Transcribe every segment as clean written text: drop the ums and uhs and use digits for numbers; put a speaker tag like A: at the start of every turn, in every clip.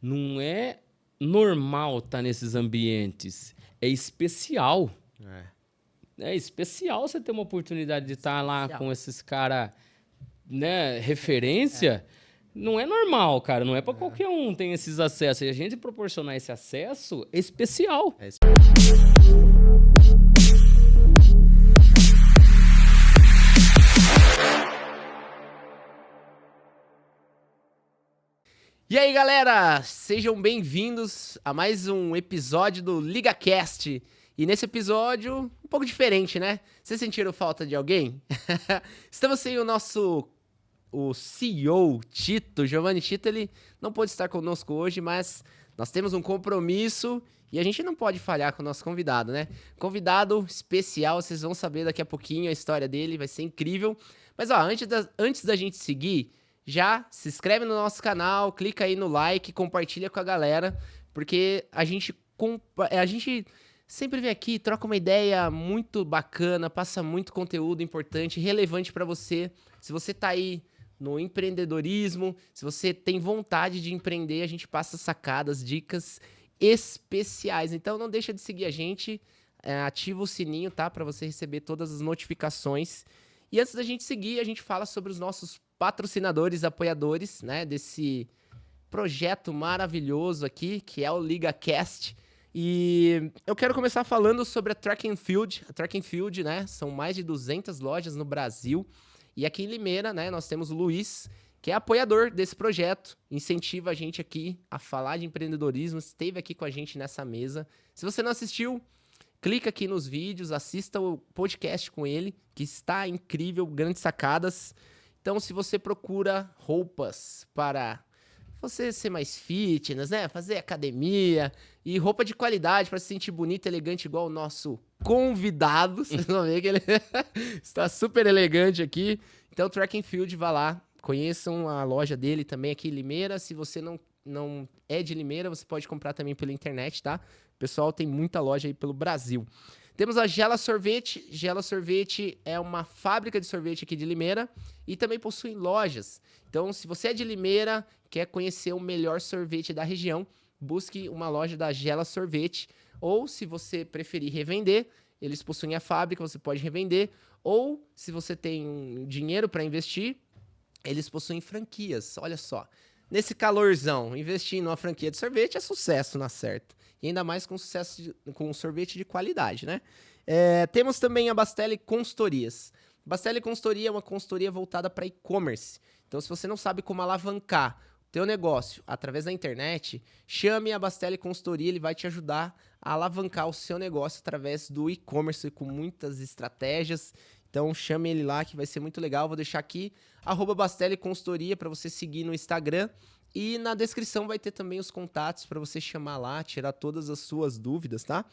A: Não é normal estar nesses ambientes. É especial. É especial você ter uma oportunidade de estar lá com esses caras, né, referência. Não é normal, cara. Não é para qualquer um ter esses acessos. E a gente proporcionar esse acesso é especial.
B: E aí, galera, sejam bem-vindos a mais um episódio do LigaCast. E nesse episódio, um pouco diferente, né? Vocês sentiram falta de alguém? Estamos sem o CEO, Tito, Giovanni Tito, ele não pôde estar conosco hoje, mas nós temos um compromisso e a gente não pode falhar com o nosso convidado, né? Convidado especial, vocês vão saber daqui a pouquinho a história dele, vai ser incrível. Mas, ó, antes da gente seguir, já se inscreve no nosso canal, clica aí no like, compartilha com a galera, porque a gente sempre vem aqui, troca uma ideia muito bacana, passa muito conteúdo importante, relevante para você. Se você tá aí no empreendedorismo, se você tem vontade de empreender, a gente passa sacadas, dicas especiais. Então não deixa de seguir a gente, ativa o sininho, tá? Para você receber todas as notificações. E antes da gente seguir, a gente fala sobre os nossos patrocinadores, apoiadores, né? Desse projeto maravilhoso aqui, que é o LigaCast. E eu quero começar falando sobre a Track & Field. A Track & Field, né? São mais de 200 lojas no Brasil. E aqui em Limeira, né, nós temos o Luiz, que é apoiador desse projeto, incentiva a gente aqui a falar de empreendedorismo, esteve aqui com a gente nessa mesa. Se você não assistiu, clica aqui nos vídeos, assista o podcast com ele, que está incrível, grandes sacadas. Então, se você procura roupas para você ser mais fitness, né, fazer academia e roupa de qualidade para se sentir bonito, elegante, igual o nosso convidado, vocês vão ver que ele está super elegante aqui. Então, Track & Field, vá lá, conheçam a loja dele também aqui em Limeira. Se você não é de Limeira, você pode comprar também pela internet, tá? O pessoal tem muita loja aí pelo Brasil. Temos a Gela Sorvete. Gela Sorvete é uma fábrica de sorvete aqui de Limeira e também possui lojas. Então, se você é de Limeira, quer conhecer o melhor sorvete da região, busque uma loja da Gela Sorvete. Ou, se você preferir revender, eles possuem a fábrica, você pode revender. Ou, se você tem dinheiro para investir, eles possuem franquias. Olha só, nesse calorzão, investir numa franquia de sorvete é sucesso na certa. E ainda mais com com sorvete de qualidade, né? Temos também a Bastelli Consultorias. Bastelli Consultoria é uma consultoria voltada para e-commerce. Então, se você não sabe como alavancar o teu negócio através da internet, chame a Bastelli Consultoria, ele vai te ajudar a alavancar o seu negócio através do e-commerce com muitas estratégias. Então, chame ele lá que vai ser muito legal. Vou deixar aqui, @Bastelli Consultoria, para você seguir no Instagram. E na descrição vai ter também os contatos para você chamar lá, tirar todas as suas dúvidas, tá?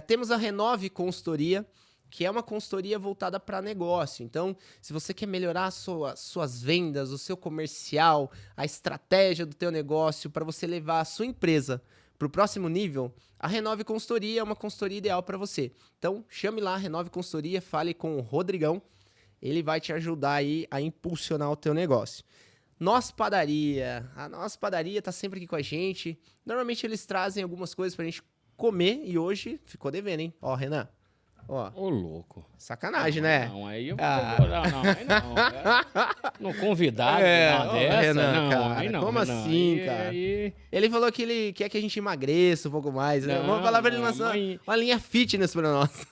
B: Temos a Renove Consultoria, que é uma consultoria voltada para negócio. Então, se você quer melhorar suas vendas, o seu comercial, a estratégia do teu negócio, para você levar a sua empresa para o próximo nível, a Renove Consultoria é uma consultoria ideal para você. Então, chame lá a Renove Consultoria, fale com o Rodrigão, ele vai te ajudar aí a impulsionar o teu negócio. Nossa Padaria. A Nossa Padaria tá sempre aqui com a gente. Normalmente eles trazem algumas coisas pra gente comer e hoje ficou devendo, hein? Ó, Renan. Ó.
A: Ô, louco.
B: Sacanagem, né?
A: Não, aí eu aí não. No convidado,
B: ó,
A: dessa,
B: Renan,
A: não,
B: cara,
A: aí não.
B: como
A: Renan,
B: assim, cara? Ele falou que ele quer que a gente emagreça um pouco mais, né? Vamos falar pra ele lançar uma linha fitness pra nós.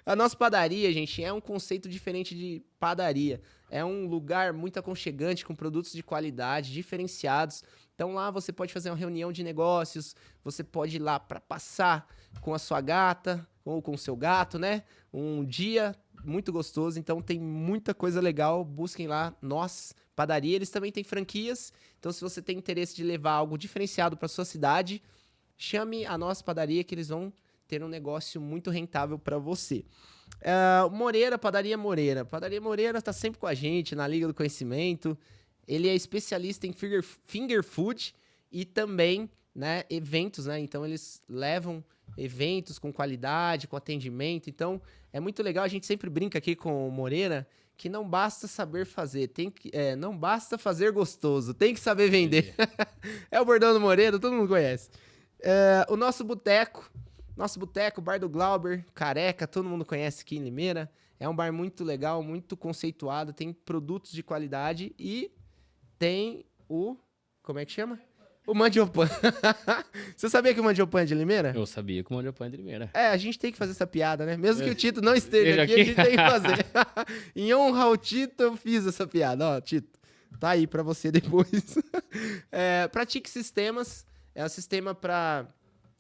B: A Nossa Padaria, gente, é um conceito diferente de padaria. É um lugar muito aconchegante, com produtos de qualidade, diferenciados. Então lá você pode fazer uma reunião de negócios, você pode ir lá para passar com a sua gata ou com o seu gato, né? Um dia muito gostoso, então tem muita coisa legal. Busquem lá, Nossa Padaria. Eles também têm franquias, então se você tem interesse de levar algo diferenciado para sua cidade, chame a Nossa Padaria que eles vão ter um negócio muito rentável para você. Moreira, Padaria Moreira. Padaria Moreira está sempre com a gente na Liga do Conhecimento. Ele é especialista em finger food e também, né, eventos, né? Então eles levam eventos com qualidade, com atendimento. Então, é muito legal. A gente sempre brinca aqui com o Moreira que não basta saber fazer, não basta fazer gostoso, tem que saber vender. É o bordão do Moreira, todo mundo conhece. O nosso boteco, Bar do Glauber, Careca, todo mundo conhece aqui em Limeira. É um bar muito legal, muito conceituado, tem produtos de qualidade e tem como é que chama? O Mandiopan. Você sabia que o Mandiopan é de Limeira?
A: Eu sabia que o Mandiopan é de Limeira.
B: A gente tem que fazer essa piada, né? Mesmo que o Tito não esteja aqui, a gente tem que fazer. Em honra ao Tito, eu fiz essa piada. Ó, Tito, tá aí pra você depois. Pratique Sistemas é um sistema para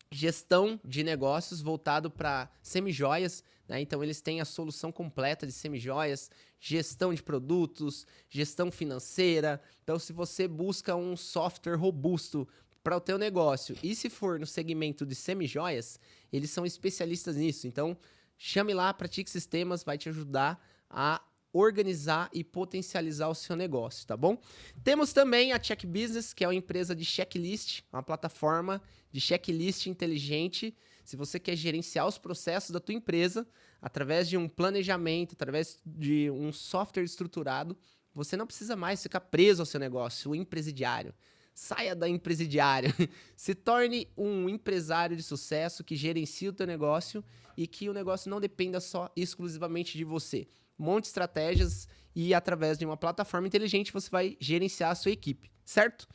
B: gestão de negócios voltado para semijoias, né? Então, eles têm a solução completa de semijoias, gestão de produtos, gestão financeira. Então, se você busca um software robusto para o teu negócio e se for no segmento de semijoias, eles são especialistas nisso. Então, chame lá, Pratique Sistemas, vai te ajudar a organizar e potencializar o seu negócio, tá bom? Temos também a Check Business, que é uma empresa de checklist, uma plataforma de checklist inteligente. Se você quer gerenciar os processos da tua empresa através de um planejamento, através de um software estruturado, você não precisa mais ficar preso ao seu negócio, o empresidiário. Saia da empresidiário, se torne um empresário de sucesso que gerencia o teu negócio e que o negócio não dependa só exclusivamente de você. Monte estratégias e através de uma plataforma inteligente você vai gerenciar a sua equipe, certo?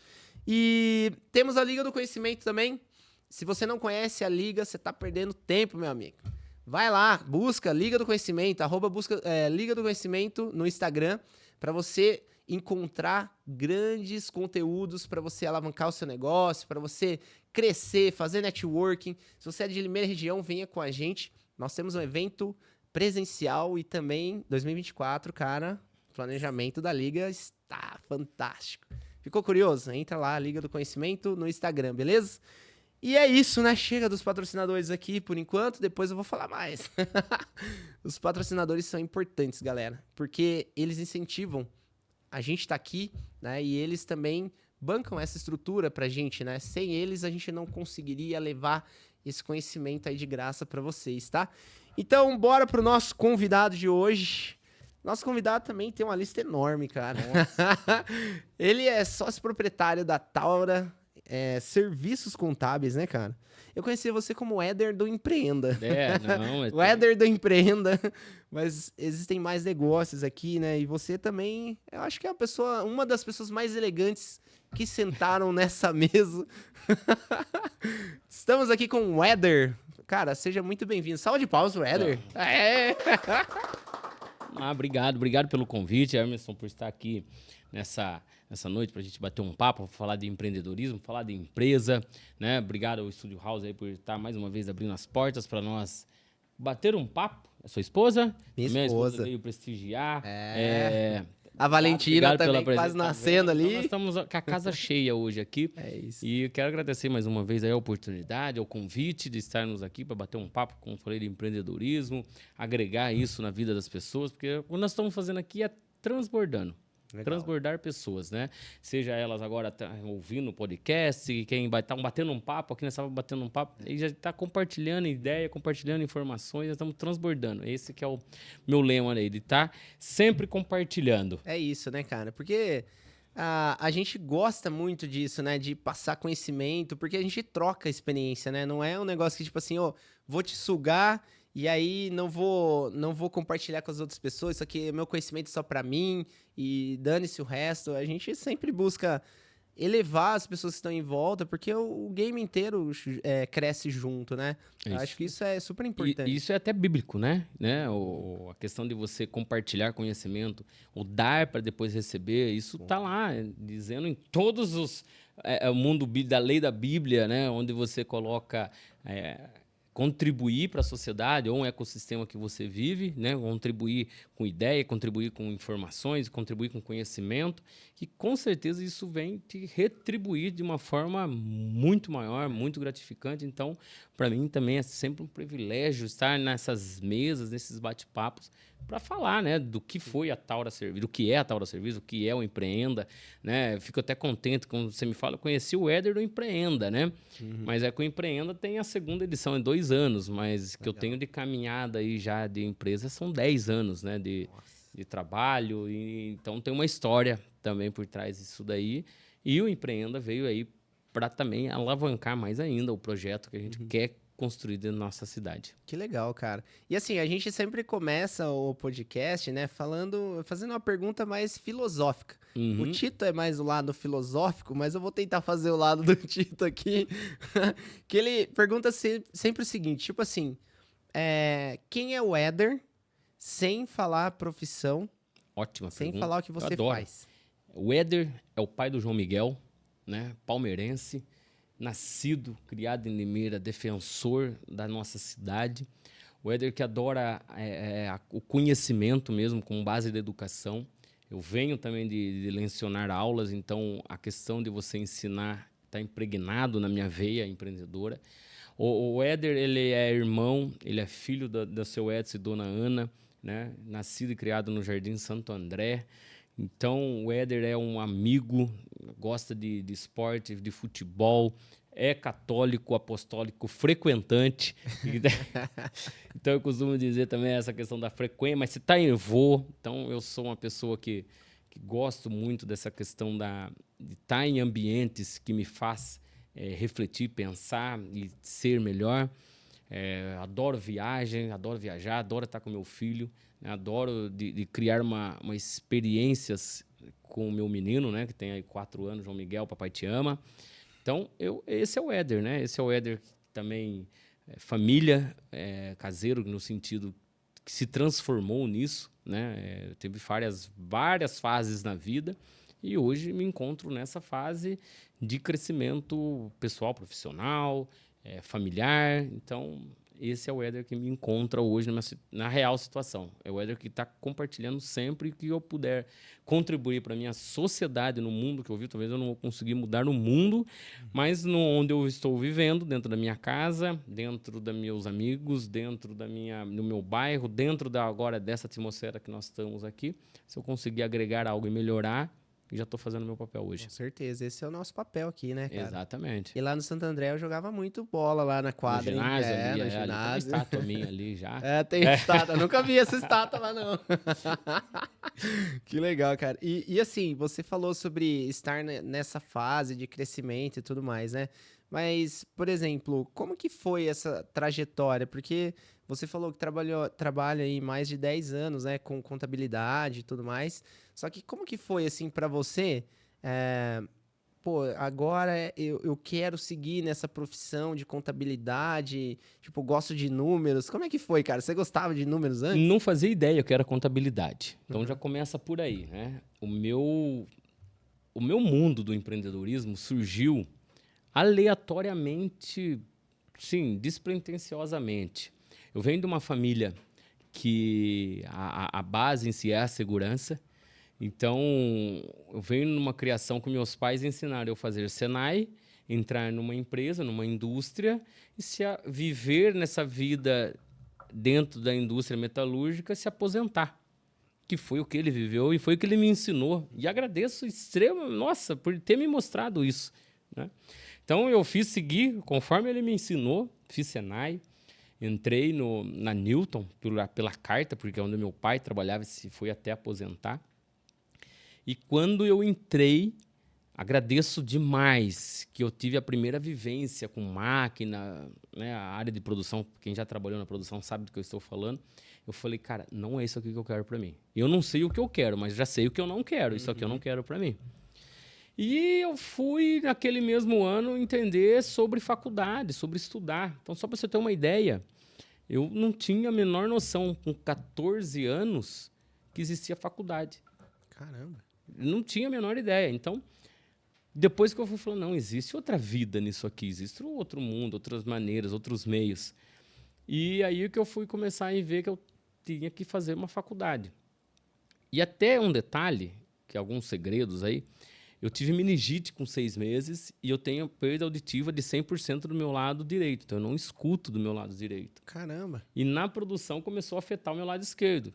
B: E temos a Liga do Conhecimento também. Se você não conhece a Liga, você está perdendo tempo, meu amigo. Vai lá, busca Liga do Conhecimento, busca Liga do Conhecimento no Instagram para você encontrar grandes conteúdos para você alavancar o seu negócio, para você crescer, fazer networking. Se você é de Limeira região, venha com a gente. Nós temos um evento presencial e também 2024, cara, o planejamento da Liga está fantástico. Ficou curioso? Entra lá, Liga do Conhecimento no Instagram, beleza? E é isso, né? Chega dos patrocinadores aqui por enquanto, depois eu vou falar mais. Os patrocinadores são importantes, galera, porque eles incentivam a gente tá aqui, né? E eles também bancam essa estrutura pra gente, né? Sem eles, a gente não conseguiria levar esse conhecimento aí de graça pra vocês, tá? Então, bora pro nosso convidado de hoje. Nosso convidado também tem uma lista enorme, cara. Ele é sócio proprietário da Taura Serviços Contábeis, né, cara? Eu conhecia você como o Éder do Empreenda. O Éder do Empreenda. Mas existem mais negócios aqui, né? E você também, eu acho que é uma das pessoas mais elegantes que sentaram nessa mesa. Estamos aqui com o Éder. Cara, seja muito bem-vindo. Salva de palmas, Éder.
A: Obrigado pelo convite, Emerson, por estar aqui nessa noite pra gente bater um papo, falar de empreendedorismo, falar de empresa, né? Obrigado ao Estúdio House aí por estar mais uma vez abrindo as portas para nós bater um papo. A sua esposa?
B: Minha
A: esposa veio prestigiar.
B: A Valentina também quase nascendo ali.
A: Nós estamos com a casa cheia hoje aqui.
B: É isso.
A: E eu quero agradecer mais uma vez aí a oportunidade, o convite de estarmos aqui para bater um papo, como falei, de empreendedorismo, agregar isso na vida das pessoas, porque o que nós estamos fazendo aqui é transbordando. Legal. Transbordar pessoas, né? Seja elas agora ouvindo o podcast, quem vai estar batendo um papo, aqui nós estamos batendo um papo, e já está compartilhando ideia, compartilhando informações, nós estamos transbordando. Esse que é o meu lema aí, de estar sempre compartilhando.
B: É isso, né, cara? Porque a gente gosta muito disso, né? De passar conhecimento, porque a gente troca experiência, né? Não é um negócio que, tipo assim, vou te sugar e aí não vou compartilhar com as outras pessoas, isso aqui é meu conhecimento só pra mim e dane-se o resto. A gente sempre busca elevar as pessoas que estão em volta, porque o game inteiro cresce junto, né? Acho que isso é super importante.
A: E isso é até bíblico, né? A questão de você compartilhar conhecimento, o dar para depois receber, isso tá lá, dizendo em todos os... o mundo da lei da Bíblia, né? Onde você coloca... contribuir para a sociedade ou um ecossistema que você vive, né? Contribuir com ideia, contribuir com informações, contribuir com conhecimento, que com certeza isso vem te retribuir de uma forma muito maior, muito gratificante. Então, para mim também é sempre um privilégio estar nessas mesas, nesses bate-papos, para falar, né, do que foi a Taura Serviço, do que é a Taura Serviço, o que é o Empreenda, né? Fico até contente quando você me fala, eu conheci o Éder do Empreenda, né? Mas com o Empreenda tem a segunda edição, em 2 2 anos, mas que eu tenho de caminhada aí já de empresa são 10 anos, né? De trabalho. Então tem uma história também por trás disso daí. E o Empreenda veio aí para também alavancar mais ainda o projeto que a gente quer construir dentro da nossa cidade.
B: Que legal, cara. E assim, a gente sempre começa o podcast, né, fazendo uma pergunta mais filosófica. O Tito é mais o lado filosófico, mas eu vou tentar fazer o lado do Tito aqui. Que ele pergunta sempre o seguinte, tipo assim, quem é o Éder sem falar a profissão,
A: Ótima
B: sem
A: pergunta.
B: falar o que você faz?
A: O Éder é o pai do João Miguel, né? Palmeirense, nascido, criado em Limeira, defensor da nossa cidade. O Éder que adora o conhecimento mesmo, com base da educação. Eu venho também de lecionar aulas, então a questão de você ensinar está impregnado na minha veia empreendedora. O Éder, ele é irmão, ele é filho da seu Edson e dona Ana, né? Nascido e criado no Jardim Santo André. Então, o Éder é um amigo, gosta de esporte, de futebol, é católico, apostólico, frequentante. Então, eu costumo dizer também essa questão da frequência, mas se está em voo, então eu sou uma pessoa que gosto muito dessa questão de estar em ambientes que me faz refletir, pensar e ser melhor. Adoro viajar, adoro estar com meu filho, né? Adoro de criar uma experiências com o meu menino, né? Que tem aí 4 anos, João Miguel, papai te ama. Então, esse é o Éder, né? Esse é o Éder que também família, caseiro, no sentido que se transformou nisso, né? Teve várias fases na vida e hoje me encontro nessa fase de crescimento pessoal, profissional, familiar. Então, esse é o Éder que me encontra hoje na real situação. É o Éder que está compartilhando sempre que eu puder contribuir para a minha sociedade, no mundo que eu vivo. Talvez eu não vou conseguir mudar no mundo, mas onde eu estou vivendo, dentro da minha casa, dentro dos meus amigos, dentro do meu bairro, dentro agora dessa atmosfera que nós estamos aqui, se eu conseguir agregar algo e melhorar, e já estou fazendo o meu papel hoje.
B: Com certeza, esse é o nosso papel aqui, né, cara?
A: Exatamente.
B: E lá no Santo André eu jogava muito bola lá na quadra,
A: no ginásio,
B: hein?
A: no
B: ginásio.
A: Ali tem uma estátua minha ali já.
B: Tem estátua. Eu nunca vi essa estátua lá, não. Que legal, cara. E assim, você falou sobre estar nessa fase de crescimento e tudo mais, né? Mas, por exemplo, como que foi essa trajetória? Porque você falou que trabalha aí mais de 10 anos, né? Com contabilidade e tudo mais. Só que como que foi, assim, pra você? Agora eu quero seguir nessa profissão de contabilidade, tipo, gosto de números. Como é que foi, cara? Você gostava de números antes?
A: Não fazia ideia que era contabilidade. Então já começa por aí, né? O meu mundo do empreendedorismo surgiu aleatoriamente, sim, despretensiosamente. Eu venho de uma família que a base em si é a segurança. Então, eu venho numa criação que meus pais ensinaram eu a fazer Senai, entrar numa empresa, numa indústria, e viver nessa vida dentro da indústria metalúrgica, se aposentar. Que foi o que ele viveu e foi o que ele me ensinou. E agradeço nossa, por ter me mostrado isso, né? Então, eu segui conforme ele me ensinou, fiz Senai, entrei na Newton pela carta, porque é onde meu pai trabalhava e foi até aposentar. E quando eu entrei, agradeço demais que eu tive a primeira vivência com máquina, né, a área de produção. Quem já trabalhou na produção sabe do que eu estou falando. Eu falei, cara, não é isso aqui que eu quero para mim. Eu não sei o que eu quero, mas já sei o que eu não quero. Isso aqui eu não quero para mim. E eu fui, naquele mesmo ano, entender sobre faculdade, sobre estudar. Então, só para você ter uma ideia, eu não tinha a menor noção, com 14 anos, que existia faculdade.
B: Caramba.
A: Não tinha a menor ideia. Então, depois que eu fui falando, não, existe outra vida nisso aqui, existe outro mundo, outras maneiras, outros meios. E aí que eu fui começar a ver que eu tinha que fazer uma faculdade. E até um detalhe, que alguns segredos aí, eu tive meningite com 6 meses e eu tenho perda auditiva de 100% do meu lado direito. Então, eu não escuto do meu lado direito.
B: Caramba.
A: E na produção começou a afetar o meu lado esquerdo.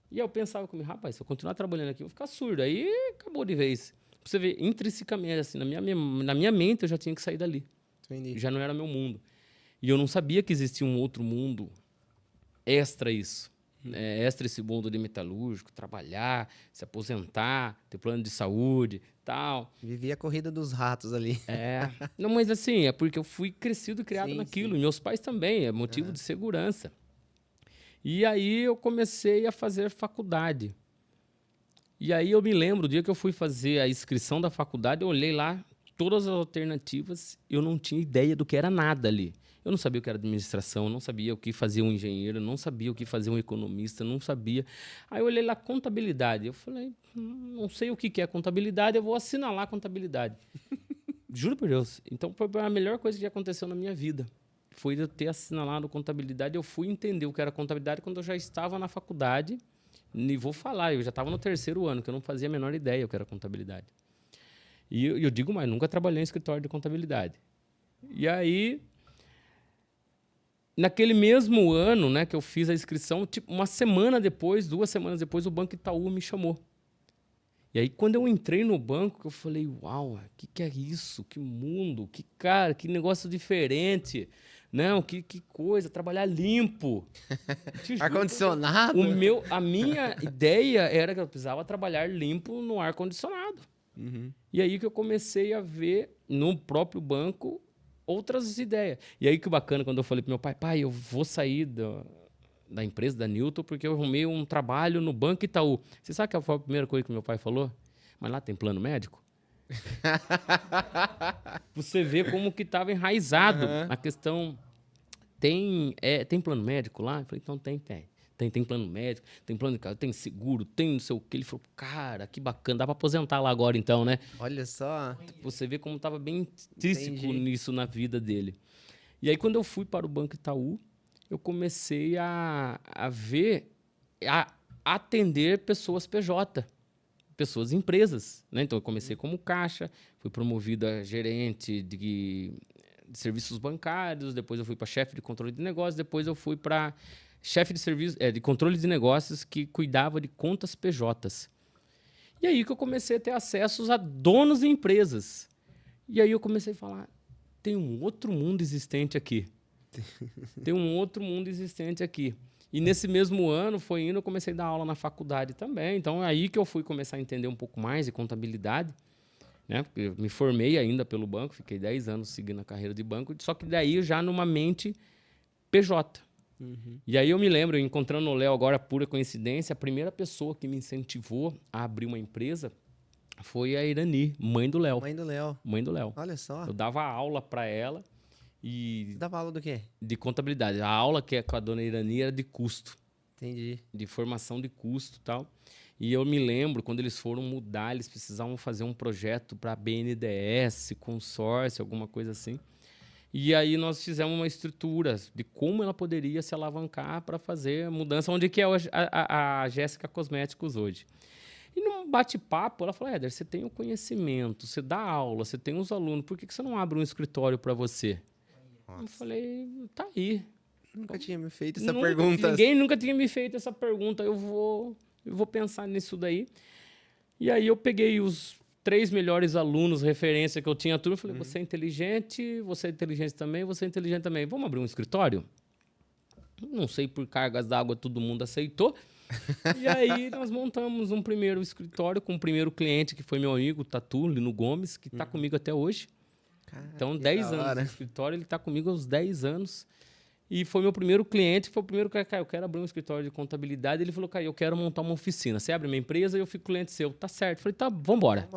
A: E eu pensava comigo, rapaz, se eu continuar trabalhando aqui, eu vou ficar surdo. Aí acabou de vez. Pra você ver, intrinsecamente, assim, na minha mente, eu já tinha que sair dali.
B: Entendi.
A: Já não era meu mundo. E eu não sabia que existia um outro mundo extra isso. Extra esse mundo de metalúrgico, trabalhar, se aposentar, ter plano de saúde, tal.
C: Vivia a corrida dos ratos ali.
A: Não, mas assim, é porque eu fui crescido e criado
C: Sim,
A: naquilo.
C: sim.
A: Meus pais também, é motivo de segurança. E aí eu comecei a fazer faculdade. E aí eu me lembro, o dia que eu fui fazer a inscrição da faculdade, eu olhei lá todas as alternativas, eu não tinha ideia do que era nada ali. Eu não sabia o que era administração, eu não sabia o que fazia um engenheiro, eu não sabia o que fazia um economista, eu não sabia. Aí eu olhei lá contabilidade, eu falei, não sei o que é contabilidade, eu vou assinalar contabilidade. Juro por Deus. Então foi a melhor coisa que aconteceu na minha vida. Foi eu ter assinalado contabilidade, eu fui entender o que era contabilidade quando eu já estava na faculdade. E vou falar, eu já estava no 3º ano, que eu não fazia a menor ideia o que era contabilidade. E eu digo mais, nunca trabalhei em escritório de contabilidade. E aí, naquele mesmo ano, né, que eu fiz a inscrição, tipo, 2 semanas depois, o Banco Itaú me chamou. E aí, quando eu entrei no banco, eu falei, uau, o que é isso? Que mundo, que cara, que negócio diferente. Não, que coisa, trabalhar limpo.
C: Ar-condicionado?
A: A minha ideia era que eu precisava trabalhar limpo no ar-condicionado. E aí que eu comecei a ver no próprio banco outras ideias. E aí que bacana, quando eu falei pro meu pai, eu vou sair da empresa, da Newton, porque eu arrumei um trabalho no Banco Itaú. Você sabe que foi a primeira coisa que meu pai falou? Mas lá tem plano médico? Você vê como que estava enraizado a questão. Tem plano médico lá? Eu falei, então tem plano médico, tem plano de casa, tem seguro, tem não sei o que. Ele falou, cara, que bacana, dá para aposentar lá agora então, né?
C: Olha só.
A: Você vê como estava bem intrínseco
C: Entendi.
A: nisso na vida dele. E aí, quando eu fui para o Banco Itaú, eu comecei a atender pessoas PJ, pessoas empresas, né? Então, eu comecei como caixa, fui promovido a gerente de serviços bancários, depois eu fui para chefe de controle de negócios, depois eu fui para chefe de serviço, de controle de negócios que cuidava de contas PJs. E aí que eu comecei a ter acessos a donos de empresas. E aí eu comecei a falar, tem um outro mundo existente aqui. Tem um outro mundo existente aqui. E nesse mesmo ano, eu comecei a dar aula na faculdade também. Então, é aí que eu fui começar a entender um pouco mais de contabilidade. Né? Porque eu me formei ainda pelo banco, fiquei 10 anos seguindo a carreira de banco, só que daí já numa mente PJ. E aí eu me lembro, encontrando o Léo agora, pura coincidência, a primeira pessoa que me incentivou a abrir uma empresa foi a Irani, mãe do Léo.
C: Mãe do Léo.
A: Mãe do Léo.
C: Olha só.
A: Eu dava aula para ela e...
C: Você dava aula do quê?
A: De contabilidade. A aula que é com a dona Irani era de custo.
C: Entendi.
A: De formação de custo e tal. E eu me lembro, quando eles foram mudar, eles precisavam fazer um projeto para BNDES, consórcio, alguma coisa assim. E aí nós fizemos uma estrutura de como ela poderia se alavancar para fazer a mudança, onde que é a Jéssica Cosméticos hoje. E num bate-papo, ela falou, Éder, você tem o conhecimento, você dá aula, você tem os alunos, por que você não abre um escritório para você?
C: Nossa.
A: Eu falei, tá aí.
C: Nunca tinha me feito essa pergunta.
A: Ninguém nunca tinha me feito essa pergunta, eu vou pensar nisso daí. E aí eu peguei os 3 melhores alunos, referência que eu tinha turma, e falei, você é inteligente também, você é inteligente também. Vamos abrir um escritório? Não sei, por cargas d'água todo mundo aceitou. E aí nós montamos um primeiro escritório com o primeiro cliente, que foi meu amigo, Tatu, Lino Gomes, que está comigo até hoje.
C: Cara,
A: Então,
C: que
A: 10
C: da
A: anos
C: hora.
A: no escritório, ele está comigo há uns 10 anos. E foi meu primeiro cliente, foi o primeiro cara, eu quero abrir um escritório de contabilidade. Ele falou, cara, eu quero montar uma oficina. Você abre minha empresa e eu fico cliente seu. Tá certo. Eu falei, tá, vambora.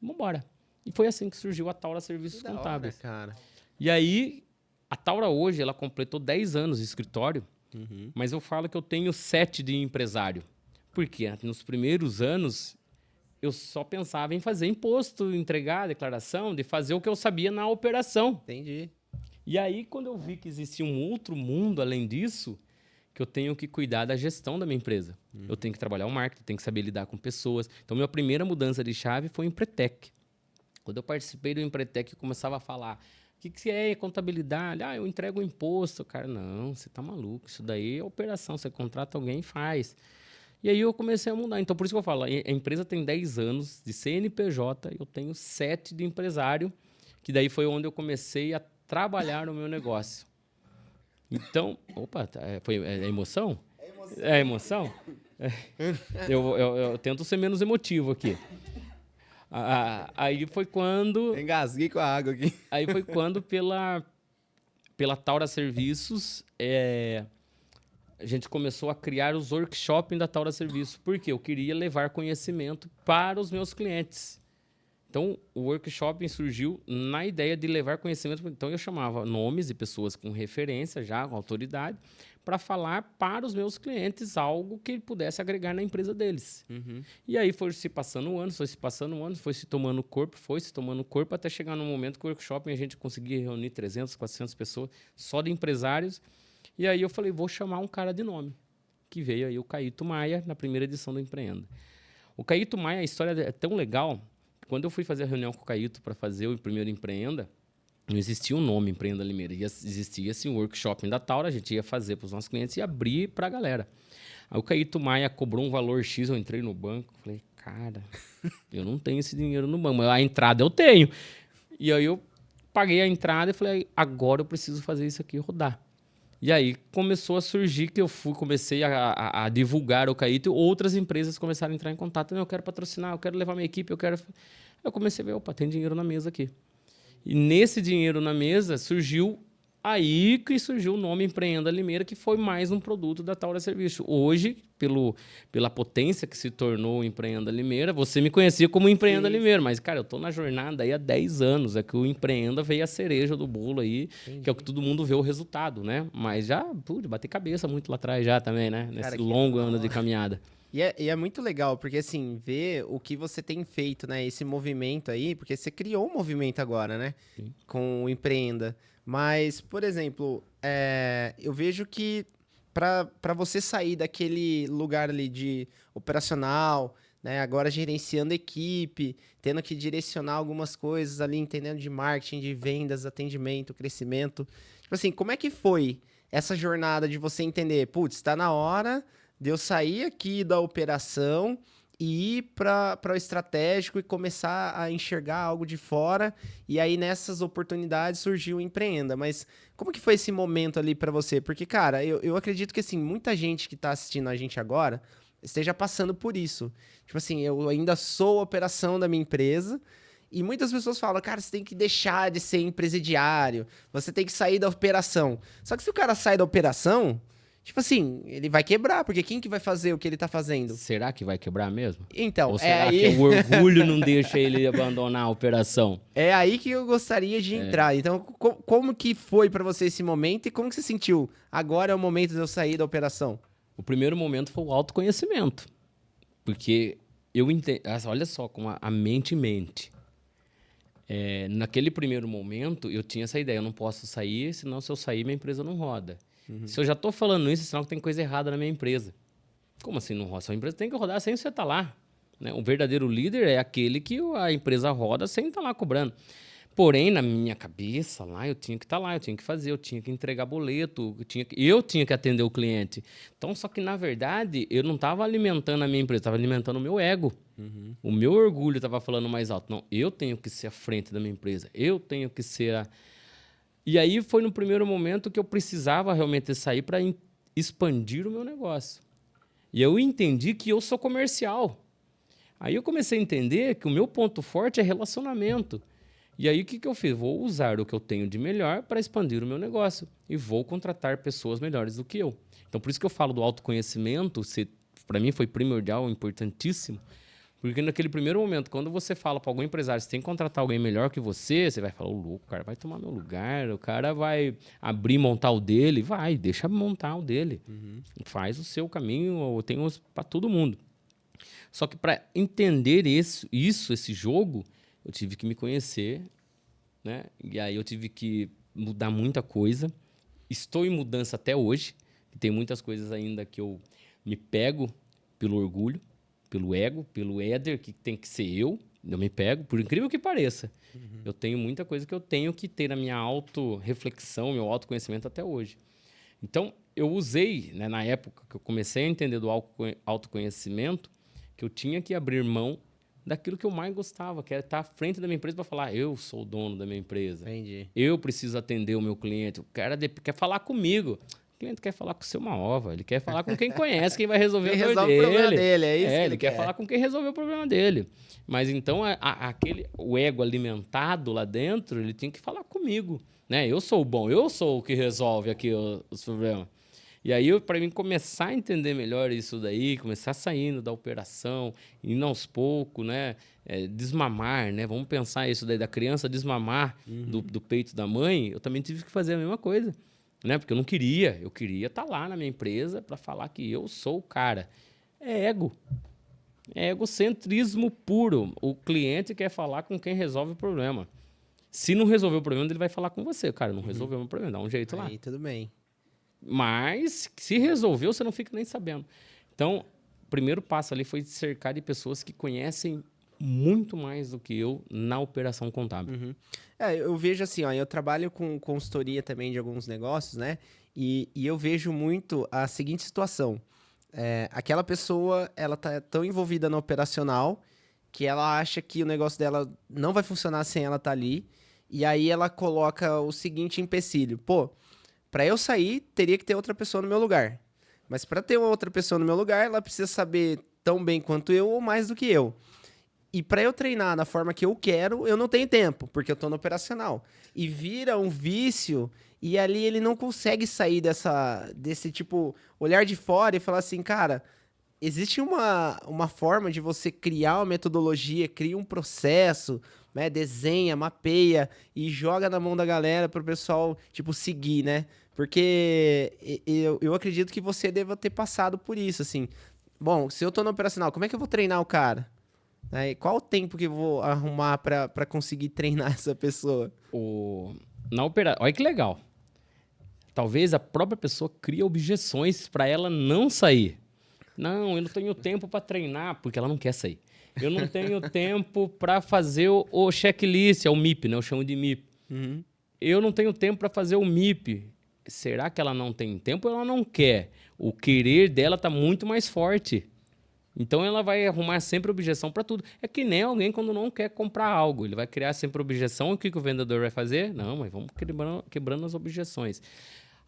A: Vambora. E foi assim que surgiu a Taura Serviços
C: Que da
A: Contábeis.
C: hora, cara.
A: E aí, a Taura hoje, ela completou 10 anos de escritório, mas eu falo que eu tenho 7 de empresário. Porque nos primeiros anos, eu só pensava em fazer imposto, entregar a declaração, de fazer o que eu sabia na operação.
C: Entendi.
A: E aí, quando eu vi que existia um outro mundo além disso, que eu tenho que cuidar da gestão da minha empresa. Eu tenho que trabalhar o marketing, tenho que saber lidar com pessoas. Então, minha primeira mudança de chave foi o Empretec. Quando eu participei do Empretec, eu começava a falar, o que é contabilidade? Eu entrego o imposto. Cara, não, você tá maluco. Isso daí é operação, você contrata alguém e faz. E aí eu comecei a mudar. Então, por isso que eu falo, a empresa tem 10 anos de CNPJ, eu tenho 7 de empresário, que daí foi onde eu comecei a trabalhar no meu negócio. Então, opa, é emoção? É emoção? Eu tento ser menos emotivo aqui. Aí foi quando...
C: Engasguei com a água aqui.
A: Aí foi quando, pela Taura Serviços, a gente começou a criar os workshops da Taura Serviços. Por quê? Eu queria levar conhecimento para os meus clientes. Então, o workshop surgiu na ideia de levar conhecimento. Então, eu chamava nomes de pessoas com referência já, com autoridade, para falar para os meus clientes algo que pudesse agregar na empresa deles. E aí foi se passando um ano, foi se tomando corpo, até chegar no momento que o workshop a gente conseguia reunir 300, 400 pessoas, só de empresários. E aí eu falei, vou chamar um cara de nome, que veio aí o Caíto Maia, na primeira edição do Empreenda. O Caíto Maia, a história é tão legal... Quando eu fui fazer a reunião com o Caíto para fazer o primeiro Empreenda, não existia um nome Empreenda Limeira. Existia assim, um workshop da Taura, a gente ia fazer para os nossos clientes e abrir para a galera. Aí o Caíto Maia cobrou um valor X, eu entrei no banco, falei, cara, eu não tenho esse dinheiro no banco, mas a entrada eu tenho. E aí eu paguei a entrada e falei, agora eu preciso fazer isso aqui rodar. E aí começou a surgir que comecei a divulgar o Caíto e outras empresas começaram a entrar em contato. Não, eu quero patrocinar, eu quero levar minha equipe, Eu comecei a ver, opa, tem dinheiro na mesa aqui. E nesse dinheiro na mesa surgiu o nome Empreenda Limeira, que foi mais um produto da Taura Serviço. Hoje, pela potência que se tornou o Empreenda Limeira, você me conhecia como Empreenda Limeira, mas, cara, eu tô na jornada aí há 10 anos, é que o Empreenda veio a cereja do bolo aí, que é o que todo mundo vê o resultado, né? Mas já, bati cabeça muito lá atrás já também, né? Nesse longo ano de caminhada.
B: E é muito legal, porque assim, ver o que você tem feito, né? Esse movimento aí, porque você criou um movimento agora, né?
A: Sim.
B: Com o Empreenda. Mas, por exemplo, eu vejo que para você sair daquele lugar ali de operacional, né? Agora gerenciando equipe, tendo que direcionar algumas coisas ali, entendendo de marketing, de vendas, atendimento, crescimento. Tipo assim, como é que foi essa jornada de você entender, putz, está na hora de eu sair aqui da operação e ir para o estratégico e começar a enxergar algo de fora, e aí nessas oportunidades surgiu o Empreenda. Mas como que foi esse momento ali para você? Porque, cara, eu acredito que assim, muita gente que está assistindo a gente agora esteja passando por isso. Tipo assim, eu ainda sou a operação da minha empresa, e muitas pessoas falam, cara, você tem que deixar de ser empresariário, você tem que sair da operação. Só que se o cara sai da operação... Tipo assim, ele vai quebrar, porque quem que vai fazer o que ele tá fazendo?
A: Será que vai quebrar mesmo?
B: Então,
A: Ou será que o orgulho não deixa ele abandonar a operação?
B: É aí que eu gostaria de entrar. Então, como que foi pra você esse momento e como que você sentiu? Agora é o momento de eu sair da operação.
A: O primeiro momento foi o autoconhecimento. Porque eu entendo... Olha só como a mente mente. Naquele primeiro momento, eu tinha essa ideia. Eu não posso sair, senão se eu sair, minha empresa não roda. Se eu já estou falando isso, é sinal que tem coisa errada na minha empresa. Como assim não roda? Sua empresa tem que rodar sem você estar lá. Né? O verdadeiro líder é aquele que a empresa roda sem estar lá cobrando. Porém, na minha cabeça, lá eu tinha que estar lá, eu tinha que fazer, eu tinha que entregar boleto, eu tinha que atender o cliente. Então, só que, na verdade, eu não estava alimentando a minha empresa, estava alimentando o meu ego. O meu orgulho estava falando mais alto. Não, eu tenho que ser a frente da minha empresa, eu tenho que ser a... E aí foi no primeiro momento que eu precisava realmente sair para expandir o meu negócio. E eu entendi que eu sou comercial. Aí eu comecei a entender que o meu ponto forte é relacionamento. E aí o que eu fiz? Vou usar o que eu tenho de melhor para expandir o meu negócio. E vou contratar pessoas melhores do que eu. Então por isso que eu falo do autoconhecimento, para mim foi primordial, importantíssimo. Porque naquele primeiro momento, quando você fala para algum empresário, você tem que contratar alguém melhor que você vai falar, louco, o cara vai tomar meu lugar, o cara vai abrir e montar o dele. Vai, deixa montar o dele. Faz o seu caminho, tem para todo mundo. Só que para entender esse jogo, eu tive que me conhecer, né? E aí eu tive que mudar muita coisa. Estou em mudança até hoje. Tem muitas coisas ainda que eu me pego pelo orgulho, pelo ego, pelo éder, que tem que ser eu me pego, por incrível que pareça. Eu tenho muita coisa que eu tenho que ter na minha autorreflexão, meu autoconhecimento até hoje. Então, eu usei, né, na época que eu comecei a entender do autoconhecimento, que eu tinha que abrir mão daquilo que eu mais gostava, que era estar à frente da minha empresa para falar, eu sou o dono da minha empresa.
B: Entendi.
A: Eu preciso atender o meu cliente. O cara quer falar comigo. O cliente quer falar com o seu uma ova. Ele quer falar com quem conhece, quem vai resolver
B: Quem
A: o
B: resolve o problema dele, é isso que
A: ele quer falar com quem resolveu o problema dele. Mas então, o ego alimentado lá dentro, ele tinha que falar comigo. Né? Eu sou o bom, eu sou o que resolve aqui os problemas. E aí, para mim começar a entender melhor isso daí, começar saindo da operação, indo aos poucos, né? Desmamar, né? Vamos pensar isso daí, da criança desmamar do peito da mãe, eu também tive que fazer a mesma coisa, né? Porque eu queria estar lá na minha empresa para falar que eu sou o cara. É ego. É egocentrismo puro. O cliente quer falar com quem resolve o problema. Se não resolver o problema, ele vai falar com você. Cara, não resolveu o meu problema, dá um jeito lá.
C: Aí, tudo bem.
A: Mas, se resolveu, você não fica nem sabendo. Então, o primeiro passo ali foi cercar de pessoas que conhecem muito mais do que eu na operação contábil.
C: Uhum. Eu vejo assim, ó, eu trabalho com consultoria também de alguns negócios, né? E eu vejo muito a seguinte situação. Aquela pessoa, ela tá tão envolvida no operacional que ela acha que o negócio dela não vai funcionar sem ela estar ali. E aí ela coloca o seguinte empecilho. Pô, para eu sair, teria que ter outra pessoa no meu lugar. Mas para ter uma outra pessoa no meu lugar, ela precisa saber tão bem quanto eu ou mais do que eu. E para eu treinar da forma que eu quero, eu não tenho tempo, porque eu tô no operacional. E vira um vício, e ali ele não consegue sair desse tipo, olhar de fora e falar assim, cara, existe uma forma de você criar uma metodologia, cria um processo, né, desenha, mapeia e joga na mão da galera pro pessoal, tipo, seguir, né? Porque eu acredito que você deva ter passado por isso, assim. Bom, se eu tô no operacional, como é que eu vou treinar o cara? Aí, qual o tempo que eu vou arrumar pra conseguir treinar essa pessoa?
A: Olha que legal. Talvez a própria pessoa crie objeções para ela não sair. Não, eu não tenho tempo para treinar, porque ela não quer sair. Eu não tenho tempo para fazer o checklist, é o MIP, né? Eu chamo de MIP.
C: Uhum.
A: Eu não tenho tempo para fazer o MIP. Será que ela não tem tempo ou ela não quer? O querer dela está muito mais forte. Então ela vai arrumar sempre objeção para tudo. É que nem alguém quando não quer comprar algo. Ele vai criar sempre objeção. O que o vendedor vai fazer? Não, mas vamos quebrando as objeções.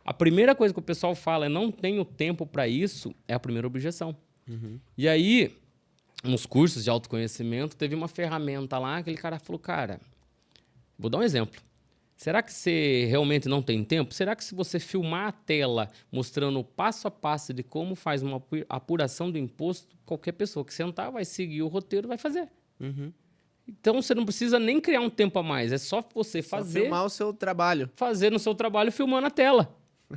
A: A primeira coisa que o pessoal fala é não tenho tempo para isso, é a primeira objeção.
C: Uhum.
A: E aí, nos cursos de autoconhecimento, teve uma ferramenta lá, aquele cara falou, cara, vou dar um exemplo. Será que você realmente não tem tempo? Será que se você filmar a tela mostrando passo a passo de como faz uma apuração do imposto, qualquer pessoa que sentar vai seguir o roteiro, vai fazer.
C: Uhum.
A: Então, você não precisa nem criar um tempo a mais. É só você fazer...
C: filmar o seu trabalho.
A: Fazer no seu trabalho filmando a tela.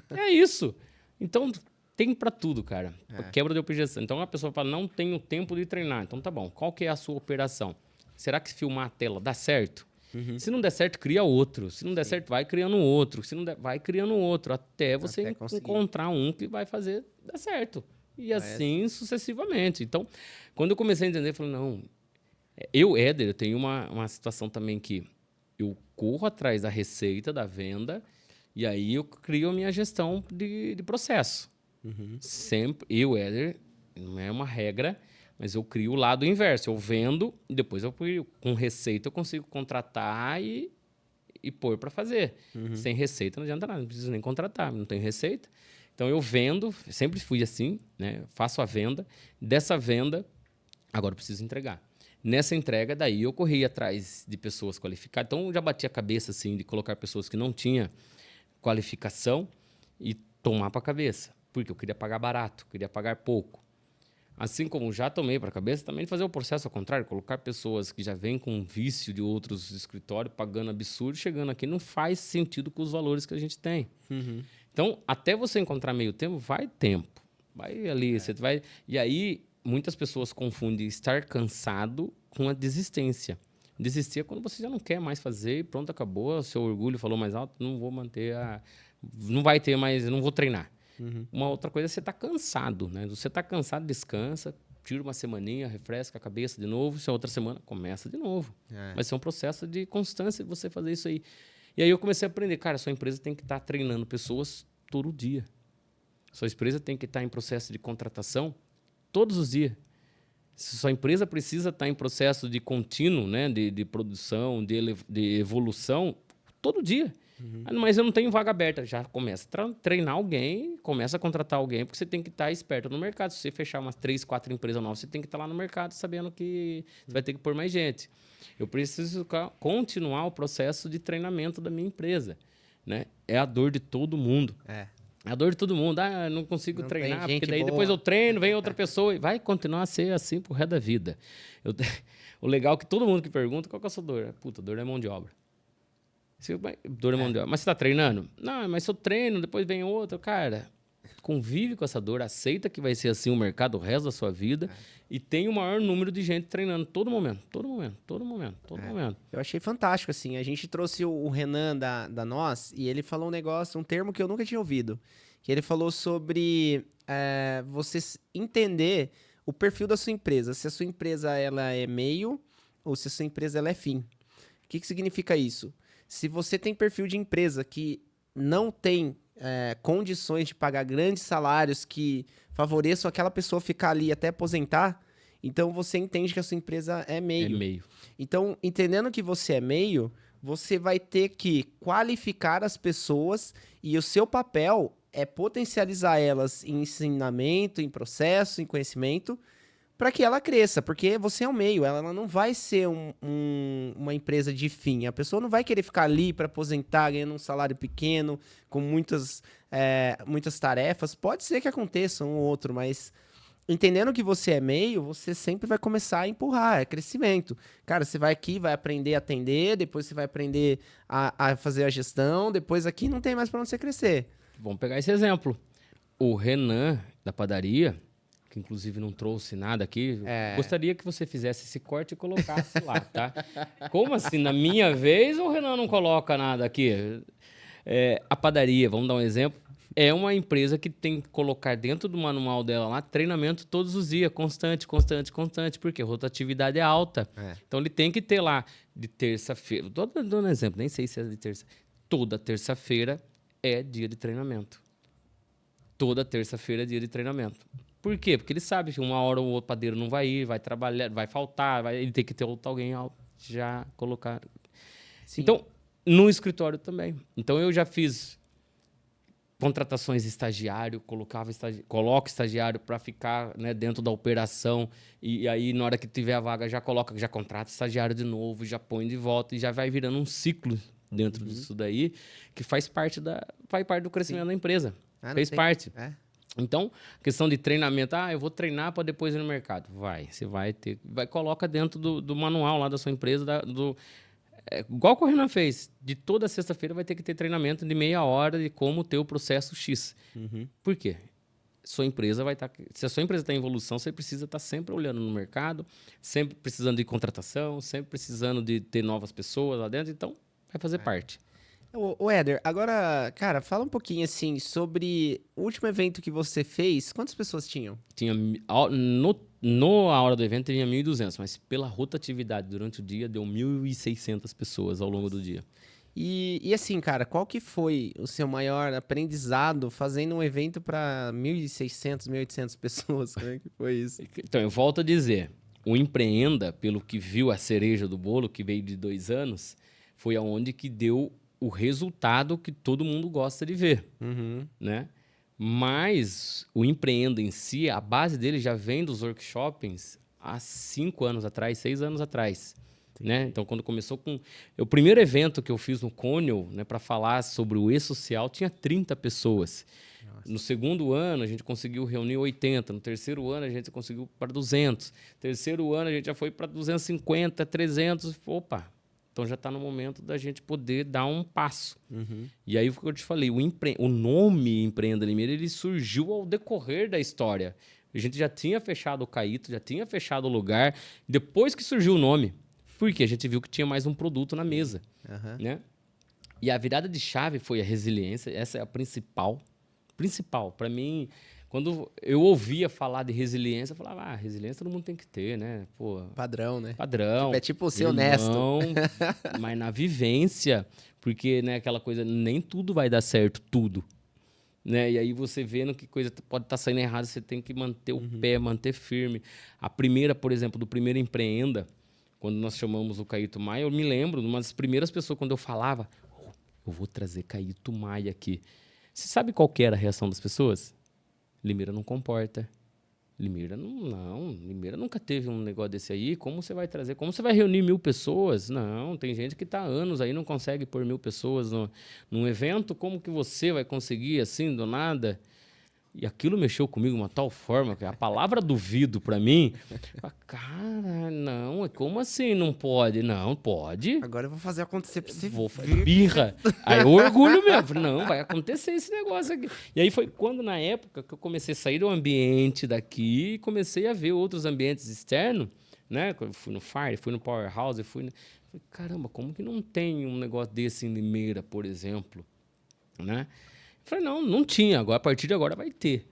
A: É isso. Então, tem para tudo, cara. Quebra de objeção. Então, a pessoa fala, não tenho tempo de treinar. Então, tá bom. Qual que é a sua operação? Será que filmar a tela dá certo?
C: Uhum.
A: Se não der certo, cria outro. Se não der certo, vai criando outro. Se não der, vai criando outro. Até você encontrar um que vai fazer dar certo. E assim sucessivamente. Então, quando eu comecei a entender, eu falei, não... Éder, eu tenho uma situação também que eu corro atrás da receita, da venda, e aí eu crio a minha gestão de processo.
C: Uhum.
A: Sempre, Éder, não é uma regra, mas eu crio o lado inverso. Eu vendo e depois com receita eu consigo contratar e pôr para fazer.
C: Uhum.
A: Sem receita não adianta nada, não preciso nem contratar, não tenho receita. Então eu vendo, sempre fui assim, né? Faço a venda. Dessa venda, agora eu preciso entregar. Nessa entrega, daí eu corri atrás de pessoas qualificadas. Então, eu já bati a cabeça assim, de colocar pessoas que não tinham qualificação e tomar para a cabeça. Porque eu queria pagar barato, queria pagar pouco. Assim como já tomei para a cabeça, também fazer o processo ao contrário. Colocar pessoas que já vêm com vício de outros escritórios, pagando absurdo, chegando aqui, não faz sentido com os valores que a gente tem.
C: Uhum.
A: Então, até você encontrar meio tempo, vai tempo. Vai ali, você vai... E aí... Muitas pessoas confundem estar cansado com a desistência. Desistir é quando você já não quer mais fazer e pronto, acabou. O seu orgulho falou mais alto, não vou manter não vai ter mais, não vou treinar.
C: Uhum.
A: Uma outra coisa é você estar cansado, né? Você está cansado, descansa, tira uma semaninha, refresca a cabeça de novo. Se é outra semana, começa de novo. Vai ser um processo de constância de você fazer isso aí. E aí eu comecei a aprender, cara, sua empresa tem que estar treinando pessoas todo dia. Sua empresa tem que estar em processo de contratação todos os dias. Se sua empresa precisa estar em processo de contínuo, né, de produção, de evolução, todo dia. Mas eu não tenho vaga aberta. Já começa a treinar alguém, começa a contratar alguém, porque você tem que estar esperto no mercado. Se você fechar umas 3, 4 empresas novas, você tem que estar lá no mercado sabendo que você vai ter que pôr mais gente. Eu preciso continuar o processo de treinamento da minha empresa, né? É a dor de todo mundo. É a dor de todo mundo. Ah, não consigo treinar, porque daí depois eu treino, vem outra pessoa e vai continuar a ser assim pro resto da vida. O legal é que todo mundo que pergunta, qual que é a sua dor? Puta, dor é mão de obra. Dor é mão de obra. Mas você tá treinando? Não, mas se eu treino, depois vem outro. Cara, convive com essa dor, aceita que vai ser assim o mercado o resto da sua vida e tem o maior número de gente treinando todo momento.
C: Eu achei fantástico, assim. A gente trouxe o Renan da Nós e ele falou um termo que eu nunca tinha ouvido. Que ele falou sobre você entender o perfil da sua empresa. Se a sua empresa ela é meio ou se a sua empresa ela é fim. O que significa isso? Se você tem perfil de empresa que não tem condições de pagar grandes salários que favoreçam aquela pessoa ficar ali até aposentar, então você entende que a sua empresa é meio.
A: É meio.
C: Então, entendendo que você é meio, você vai ter que qualificar as pessoas e o seu papel é potencializar elas em ensinamento, em processo, em conhecimento, para que ela cresça, porque você é um meio, ela não vai ser uma empresa de fim. A pessoa não vai querer ficar ali para aposentar, ganhando um salário pequeno, com muitas tarefas. Pode ser que aconteça um ou outro, mas entendendo que você é meio, você sempre vai começar a empurrar, é crescimento. Cara, você vai aqui, vai aprender a atender, depois você vai aprender a fazer a gestão, depois aqui não tem mais para onde você crescer.
A: Vamos pegar esse exemplo. O Renan, da padaria, que inclusive não trouxe nada aqui, gostaria que você fizesse esse corte e colocasse lá, tá? Como assim? Na minha vez, o Renan não coloca nada aqui? A padaria, vamos dar um exemplo, é uma empresa que tem que colocar dentro do manual dela lá treinamento todos os dias, constante, porque a rotatividade é alta. Então, ele tem que ter lá de terça-feira, estou dando um exemplo, nem sei se é de terça, toda terça-feira é dia de treinamento. Toda terça-feira é dia de treinamento. Por quê? Porque ele sabe que uma hora o padeiro não vai ir, vai trabalhar, vai faltar, ele tem que ter alguém já colocar. Sim. Então, no escritório também. Então, eu já fiz contratações de estagiário, coloco estagiário para ficar, né, dentro da operação e aí, na hora que tiver a vaga, já contrata estagiário de novo, já põe de volta e já vai virando um ciclo dentro disso daí, que faz parte do crescimento da empresa. Fez parte. Então, questão de treinamento, eu vou treinar para depois ir no mercado. Você vai ter, coloca dentro do manual lá da sua empresa, igual o Renan fez, de toda sexta-feira vai ter que ter treinamento de meia hora de como ter o processo X. Por quê? Sua empresa vai estar... Se a sua empresa está em evolução, você precisa estar sempre olhando no mercado, sempre precisando de contratação, sempre precisando de ter novas pessoas lá dentro, então vai fazer parte.
C: Ô Éder, agora, cara, fala um pouquinho assim sobre o último evento que você fez. Quantas pessoas tinham?
A: Na hora do evento tinha 1.200, mas pela rotatividade durante o dia deu 1.600 pessoas ao longo do dia.
C: E assim, cara, qual que foi o seu maior aprendizado fazendo um evento para 1.600, 1.800 pessoas? Como é que foi isso?
A: Então, eu volto a dizer, o Empreenda, pelo que viu a cereja do bolo, que veio de 2 anos, foi aonde que deu o resultado que todo mundo gosta de ver, né? Mas o Empreenda em si, a base dele já vem dos workshops há 5 anos atrás, 6 anos atrás, né? Então, quando começou com... O primeiro evento que eu fiz no Cônio, né, para falar sobre o E-Social, tinha 30 pessoas. Nossa. No segundo ano, a gente conseguiu reunir 80. No terceiro ano, a gente conseguiu para 200. No terceiro ano, a gente já foi para 250, 300. Opa! Então, já está no momento da gente poder dar um passo. E aí, o que eu te falei, o nome Empreenda Limeira, ele surgiu ao decorrer da história. A gente já tinha fechado o Caíto, já tinha fechado o lugar, depois que surgiu o nome. Porque a gente viu que tinha mais um produto na mesa. Né? E a virada de chave foi a resiliência. Essa é a principal. Para mim... Quando eu ouvia falar de resiliência, eu falava, resiliência todo mundo tem que ter, né? Pô,
C: padrão, né?
A: Padrão.
C: É tipo ser honesto.
A: Mas na vivência, porque, né, aquela coisa, nem tudo vai dar certo, tudo. né? E aí você vendo que coisa pode estar saindo errada, você tem que manter o pé, manter firme. A primeira, por exemplo, do primeiro Empreenda, quando nós chamamos o Caíto Maia, eu me lembro, uma das primeiras pessoas, quando eu falava, eu vou trazer Caíto Maia aqui. Você sabe qual que era a reação das pessoas? Limeira não comporta. Limeira não, Limeira nunca teve um negócio desse aí. Como você vai trazer? Como você vai reunir 1.000 pessoas? Não, tem gente que está há anos aí, não consegue pôr 1.000 pessoas num evento. Como que você vai conseguir assim, do nada? E aquilo mexeu comigo de uma tal forma que a palavra duvido para mim, cara, não, como assim não pode? Não, pode.
C: Agora eu vou fazer acontecer pra você.
A: Vou fazer birra. Aí eu orgulho mesmo. Falei, não, vai acontecer esse negócio aqui. E aí foi quando, na época, que eu comecei a sair do ambiente daqui e comecei a ver outros ambientes externos, né? Eu fui no Fire, fui no Powerhouse, falei, caramba, como que não tem um negócio desse em Limeira, por exemplo, né? Eu falei, não tinha. Agora, a partir de agora vai ter.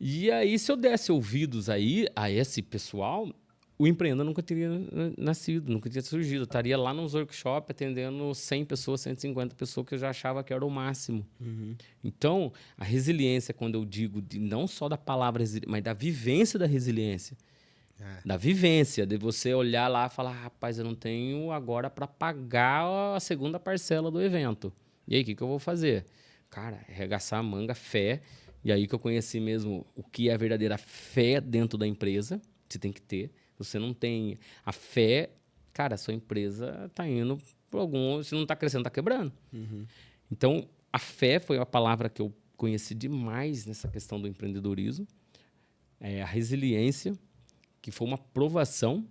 A: E aí, se eu desse ouvidos aí a esse pessoal, o Empreenda nunca teria nascido, nunca teria surgido. Eu estaria lá nos workshops atendendo 100 pessoas, 150 pessoas, que eu já achava que era o máximo. Então, a resiliência, quando eu digo não só da palavra resiliência, mas da vivência da resiliência. Da vivência, de você olhar lá e falar, rapaz, eu não tenho agora para pagar a segunda parcela do evento. E aí, o que eu vou fazer? Cara, arregaçar a manga, fé. E aí que eu conheci mesmo o que é a verdadeira fé dentro da empresa. Você tem que ter. Você não tem a fé, cara, a sua empresa está indo por algum... Se não está crescendo, está quebrando. Então, a fé foi a palavra que eu conheci demais nessa questão do empreendedorismo. A resiliência, que foi uma provação.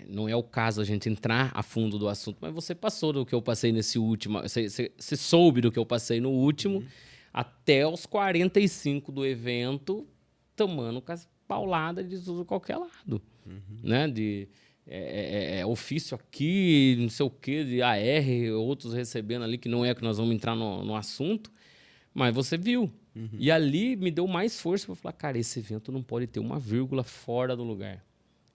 A: Não é o caso a gente entrar a fundo do assunto, mas você passou do que eu passei nesse último, você soube do que eu passei no último, até os 45 do evento, tomando com as pauladas de tudo qualquer lado. Né? De ofício aqui, não sei o quê, de AR, outros recebendo ali, que não é que nós vamos entrar no assunto, mas você viu. E ali me deu mais força para falar, cara, esse evento não pode ter uma vírgula fora do lugar.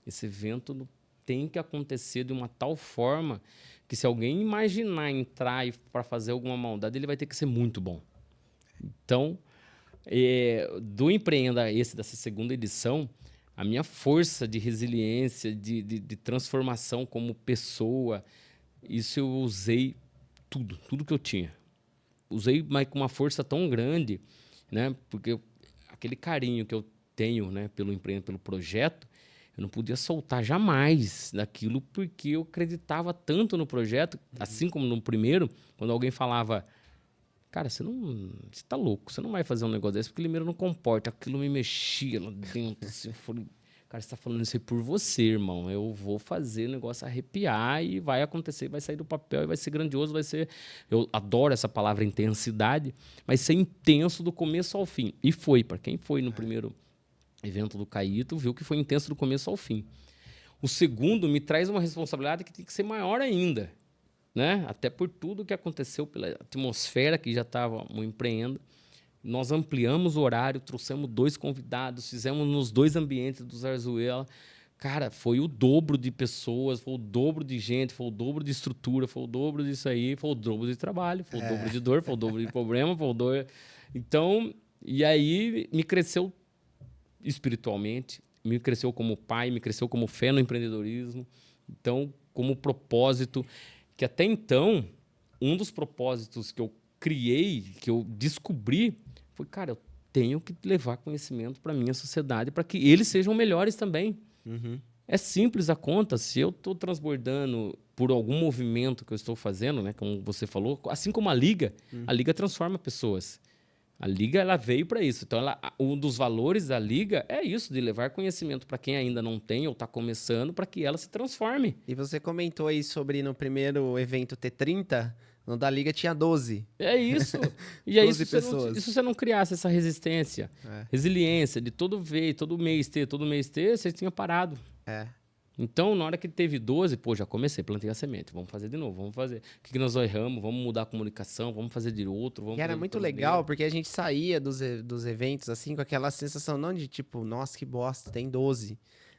A: Esse evento tem que acontecer de uma tal forma que, se alguém imaginar entrar para fazer alguma maldade, ele vai ter que ser muito bom. Então, do Empreenda dessa segunda edição, a minha força de resiliência, de transformação como pessoa, isso eu usei tudo que eu tinha. Usei, mas com uma força tão grande, né? Porque aquele carinho que eu tenho, né, pelo Empreenda, pelo projeto, eu não podia soltar jamais daquilo, porque eu acreditava tanto no projeto, assim como no primeiro, quando alguém falava, cara, você tá louco, você não vai fazer um negócio desse, porque Limeira não comporta. Aquilo me mexia lá dentro, assim, eu falei, cara, você tá falando isso aí por você, irmão. Eu vou fazer o negócio arrepiar e vai acontecer, vai sair do papel e vai ser grandioso, vai ser... Eu adoro essa palavra intensidade, mas ser intenso do começo ao fim. E foi, para quem foi no primeiro evento do Caíto, viu que foi intenso do começo ao fim. O segundo me traz uma responsabilidade que tem que ser maior ainda, né? Até por tudo que aconteceu, pela atmosfera que já estava no Empreenda. Nós ampliamos o horário, trouxemos 2 convidados, fizemos nos 2 ambientes do Zarzuela. Cara, foi o dobro de pessoas, foi o dobro de gente, foi o dobro de estrutura, foi o dobro disso aí, foi o dobro de trabalho, foi o dobro de dor, foi o dobro de problema, foi o dobro... Então, e aí me cresceu espiritualmente, me cresceu como pai, me cresceu como fé no empreendedorismo, então, como propósito, que até então, um dos propósitos que eu criei, que eu descobri, foi, cara, eu tenho que levar conhecimento para a minha sociedade, para que eles sejam melhores também. É simples a conta. Se eu estou transbordando por algum movimento que eu estou fazendo, né, como você falou, assim como a Liga transforma pessoas. A Liga, ela veio para isso. Então, um dos valores da Liga é isso, de levar conhecimento para quem ainda não tem ou está começando, para que ela se transforme.
C: E você comentou aí sobre no primeiro evento ter 30, no da Liga tinha 12.
A: É isso. E aí,
C: 12 pessoas.
A: se você não criasse essa resistência, resiliência de todo mês ter, você tinha parado. Então, na hora que teve 12, já comecei, plantei a semente. Vamos fazer de novo, vamos fazer. O que nós erramos? Vamos mudar a comunicação, vamos fazer de outro.
C: E era muito legal, porque a gente saía dos eventos, assim, com aquela sensação, não de tipo, nossa, que bosta, tem 12.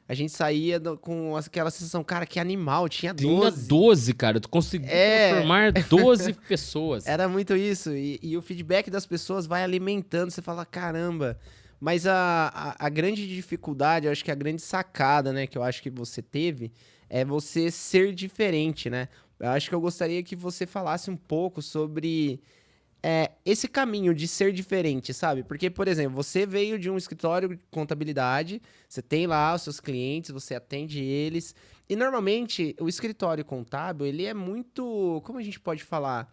C: a gente saía com aquela sensação, cara, que animal, tinha 12.
A: Tinha 12, cara. Tu conseguiu transformar 12 pessoas.
C: Era muito isso. E o feedback das pessoas vai alimentando. Você fala, caramba. Mas a grande dificuldade, eu acho que a grande sacada, né, que eu acho que você teve, é você ser diferente, né? Eu acho que eu gostaria que você falasse um pouco sobre esse caminho de ser diferente, sabe? Porque, por exemplo, você veio de um escritório de contabilidade, você tem lá os seus clientes, você atende eles, e normalmente o escritório contábil, ele é muito, como a gente pode falar?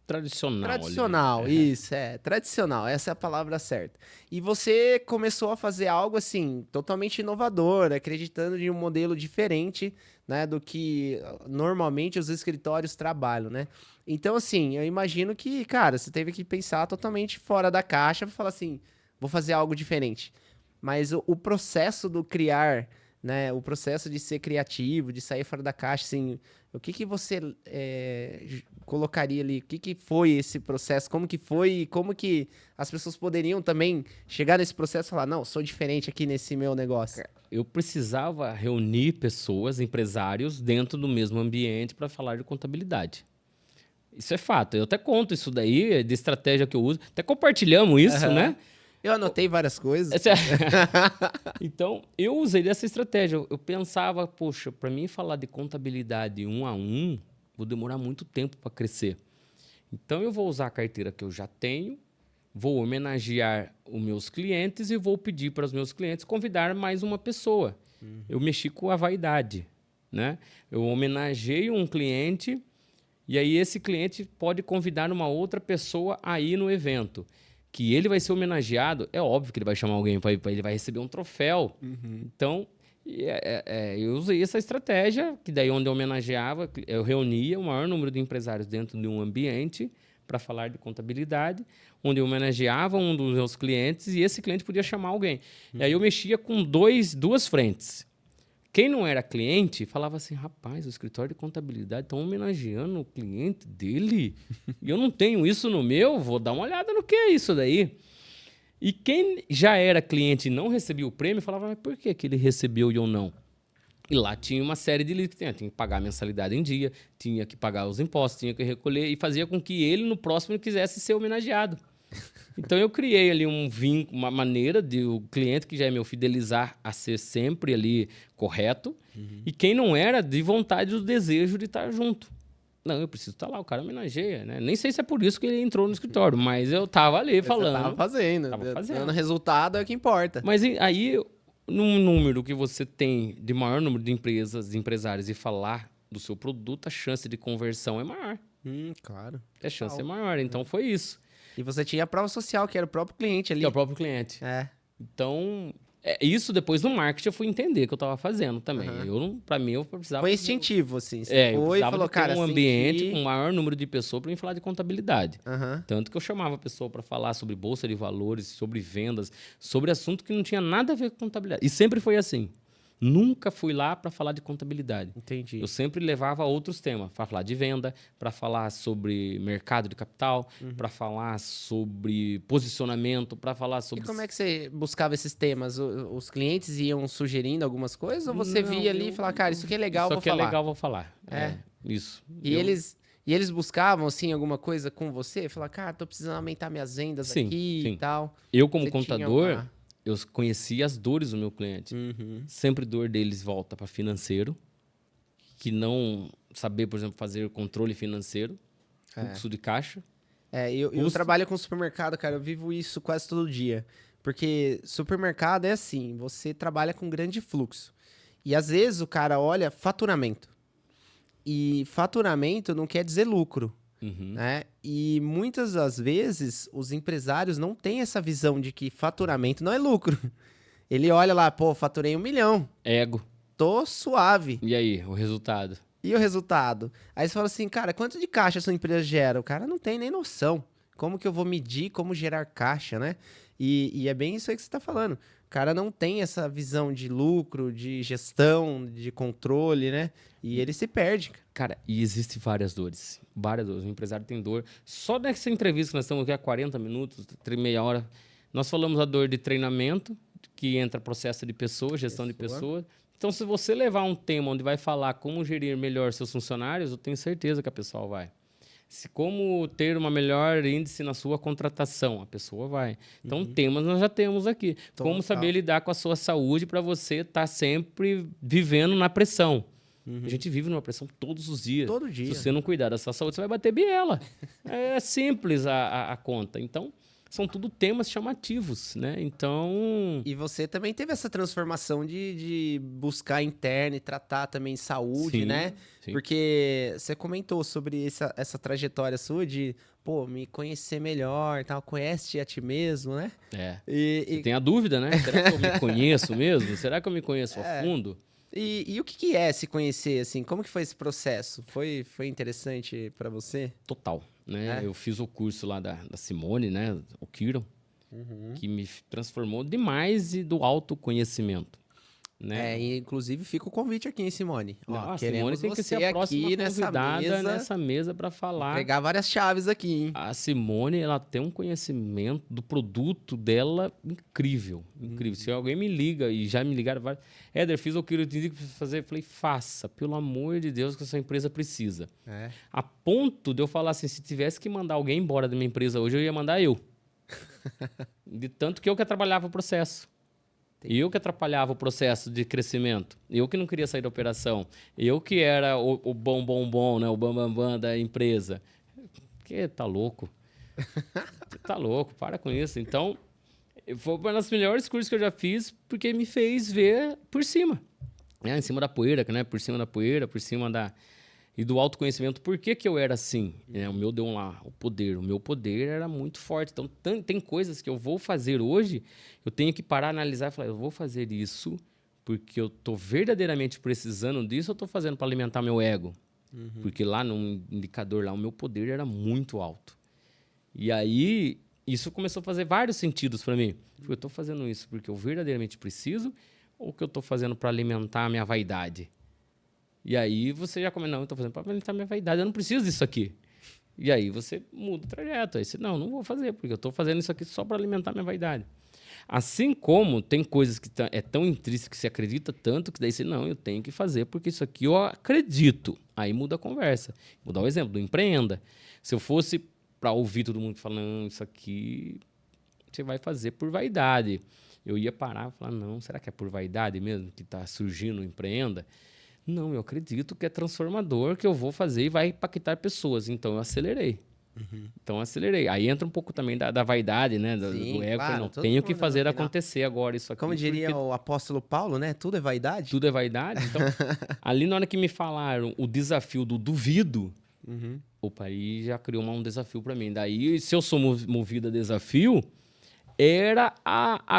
A: Tradicional.
C: Tradicional,
A: ali.
C: isso, tradicional, essa é a palavra certa. E você começou a fazer algo assim, totalmente inovador, acreditando em um modelo diferente, né, do que normalmente os escritórios trabalham, né? Então, assim, eu imagino que, cara, você teve que pensar totalmente fora da caixa para falar assim, vou fazer algo diferente. Mas o processo do criar, né, o processo de ser criativo, de sair fora da caixa, assim, o que você colocaria ali? O que foi esse processo? Como que foi? E como que as pessoas poderiam também chegar nesse processo e falar, não, sou diferente aqui nesse meu negócio?
A: Eu precisava reunir pessoas, empresários, dentro do mesmo ambiente para falar de contabilidade. Isso é fato. Eu até conto isso daí, de estratégia que eu uso. Até compartilhamos isso, né?
C: Eu anotei várias coisas.
A: Então, eu usei dessa estratégia. Eu pensava, poxa, para mim falar de contabilidade 1 a 1, vou demorar muito tempo para crescer. Então, eu vou usar a carteira que eu já tenho, vou homenagear os meus clientes e vou pedir para os meus clientes convidar mais uma pessoa. Eu mexi com a vaidade, né? Eu homenageio um cliente e aí esse cliente pode convidar uma outra pessoa a ir no evento. Que ele vai ser homenageado, é óbvio que ele vai chamar alguém para ele vai receber um troféu. Então, eu usei essa estratégia, que daí onde eu homenageava, eu reunia o maior número de empresários dentro de um ambiente para falar de contabilidade, onde eu homenageava um dos meus clientes e esse cliente podia chamar alguém. E aí eu mexia com duas frentes. Quem não era cliente falava assim, rapaz, o escritório de contabilidade estão homenageando o cliente dele e eu não tenho isso no meu, vou dar uma olhada no que é isso daí. E quem já era cliente e não recebia o prêmio falava, mas por que ele recebeu e eu não? E lá tinha uma série de litros, tinha que pagar a mensalidade em dia, tinha que pagar os impostos, tinha que recolher e fazia com que ele no próximo quisesse ser homenageado. Então eu criei ali um vínculo, uma maneira de o cliente que já é meu fidelizar a ser sempre ali correto e quem não era de vontade do desejo de estar junto. Não, eu preciso estar lá, o cara homenageia, né? Nem sei se é por isso que ele entrou no escritório, mas eu tava ali falando.
C: Tava fazendo. Dando resultado é o que importa.
A: Mas aí, num número que você tem de maior número de empresas, de empresários e falar do seu produto, a chance de conversão é maior.
C: Claro.
A: A chance é maior, então foi isso.
C: E você tinha a prova social, que era o próprio cliente ali.
A: Que é o próprio cliente. Então, isso depois no marketing eu fui entender que eu estava fazendo também. Para mim, eu precisava...
C: Foi instintivo, assim.
A: Você foi e falou, cara, um ambiente com o maior número de pessoas para mim falar de contabilidade. Tanto que eu chamava a pessoa para falar sobre bolsa de valores, sobre vendas, sobre assunto que não tinha nada a ver com contabilidade. E sempre foi assim. Nunca fui lá para falar de contabilidade.
C: Entendi.
A: Eu sempre levava outros temas, para falar de venda, para falar sobre mercado de capital, para falar sobre posicionamento, para falar sobre...
C: E como é que você buscava esses temas? Os clientes iam sugerindo algumas coisas ou você via ali e falava, cara, isso aqui é legal, vou falar?
A: Isso aqui é legal, vou falar. Isso.
C: E eles buscavam, assim, alguma coisa com você? Falar, cara, tô precisando aumentar minhas vendas aqui e tal.
A: Eu, como contador... Eu conheci as dores do meu cliente. Sempre dor deles volta para financeiro, que não saber, por exemplo, fazer controle financeiro, fluxo de caixa.
C: Eu trabalho com supermercado, cara, eu vivo isso quase todo dia. Porque supermercado é assim, você trabalha com grande fluxo. E às vezes o cara olha faturamento. E faturamento não quer dizer lucro. Né? E muitas das vezes os empresários não têm essa visão de que faturamento não é lucro. Ele olha lá, pô, faturei 1 milhão.
A: Ego.
C: Tô suave.
A: E aí, o resultado?
C: E o resultado? Aí você fala assim, cara, quanto de caixa sua empresa gera? O cara não tem nem noção. Como que eu vou medir como gerar caixa, né? E é bem isso aí que você tá falando. O cara não tem essa visão de lucro, de gestão, de controle, né? E ele se perde.
A: Cara, e existem várias dores. Várias dores. O empresário tem dor. Só nessa entrevista que nós estamos aqui há 40 minutos, meia hora, nós falamos a dor de treinamento, que entra processo de pessoas, gestão de pessoas. Então, se você levar um tema onde vai falar como gerir melhor seus funcionários, eu tenho certeza que a pessoa vai. Se como ter uma melhor índice na sua contratação, a pessoa vai. Então, temas nós já temos aqui. Como saber lidar com a sua saúde para você estar sempre vivendo na pressão. A gente vive numa pressão todos os dias.
C: Todo dia.
A: Se você não cuidar da sua saúde, você vai bater biela. É simples a conta. Então, são tudo temas chamativos, né? Então...
C: E você também teve essa transformação de buscar interno e tratar também saúde,
A: Sim,
C: né?
A: sim.
C: Porque você comentou sobre essa trajetória sua de, pô, me conhecer melhor e tal. Conhece a ti mesmo, né?
A: Você tem a dúvida, né? Será que eu me conheço mesmo? Será que eu me conheço a fundo?
C: E o que é se conhecer, assim? Como que foi esse processo? Foi interessante pra você?
A: Total, né? Eu fiz o curso lá da Simone, né? O Kiron, que me transformou demais e do autoconhecimento, né?
C: E inclusive fica o convite aqui, hein, Simone?
A: Não,
C: Ó,
A: a
C: queremos
A: Simone tem que
C: você
A: ser a próxima
C: aqui nessa
A: convidada
C: mesa,
A: nessa mesa para falar.
C: pegar várias chaves aqui, hein?
A: A Simone, ela tem um conhecimento do produto dela incrível, incrível. Se alguém me liga, e já me ligaram vários... Éder, fiz o que eu tinha que fazer. Eu falei, faça, pelo amor de Deus, que a sua empresa precisa. A ponto de eu falar assim, se tivesse que mandar alguém embora da minha empresa hoje, eu ia mandar eu. De tanto que eu que atrapalhava o processo. Eu que atrapalhava o processo de crescimento. Eu que não queria sair da operação. Eu que era o bom, né? O bam da empresa. Que tá louco. Tá louco, para com isso. Então, foi uma das melhores cursos que eu já fiz, porque me fez ver por cima. Em cima da poeira, né? Por cima da poeira, por cima da... E do autoconhecimento, por que eu era assim? O meu deu lá, o meu poder era muito forte. Então, tem coisas que eu vou fazer hoje, eu tenho que parar, analisar e falar, eu vou fazer isso porque eu estou verdadeiramente precisando disso ou estou fazendo para alimentar meu ego? Porque lá no indicador, lá, o meu poder era muito alto. E aí, isso começou a fazer vários sentidos para mim. Eu estou fazendo isso porque eu verdadeiramente preciso ou que eu estou fazendo para alimentar a minha vaidade? E aí você já começa, não, eu estou fazendo para alimentar a minha vaidade, eu não preciso disso aqui. E aí você muda o trajeto. Aí você, não vou fazer, porque eu estou fazendo isso aqui só para alimentar a minha vaidade. Assim como tem coisas que é tão intrínseco que você acredita tanto, que daí você, não, eu tenho que fazer, porque isso aqui eu acredito. Aí muda a conversa. Vou dar um exemplo do empreenda. Se eu fosse para ouvir todo mundo falando, isso aqui você vai fazer por vaidade. Eu ia parar e falar, não, será que é por vaidade mesmo que está surgindo o empreenda? Não, eu acredito que é transformador, que eu vou fazer e vai impactar pessoas. Então, eu acelerei. Aí entra um pouco também da vaidade, né?
C: Sim,
A: do ego.
C: claro,
A: Não,
C: todo
A: tenho
C: mundo
A: que
C: no
A: fazer
C: final.
A: acontecer agora isso aqui.
C: Como diria
A: porque
C: o apóstolo Paulo, né? Tudo é vaidade.
A: tudo é vaidade. Então, ali na hora que me falaram o desafio do duvido, opa, aí já criou um desafio para mim. Daí, se eu sou movido a desafio, era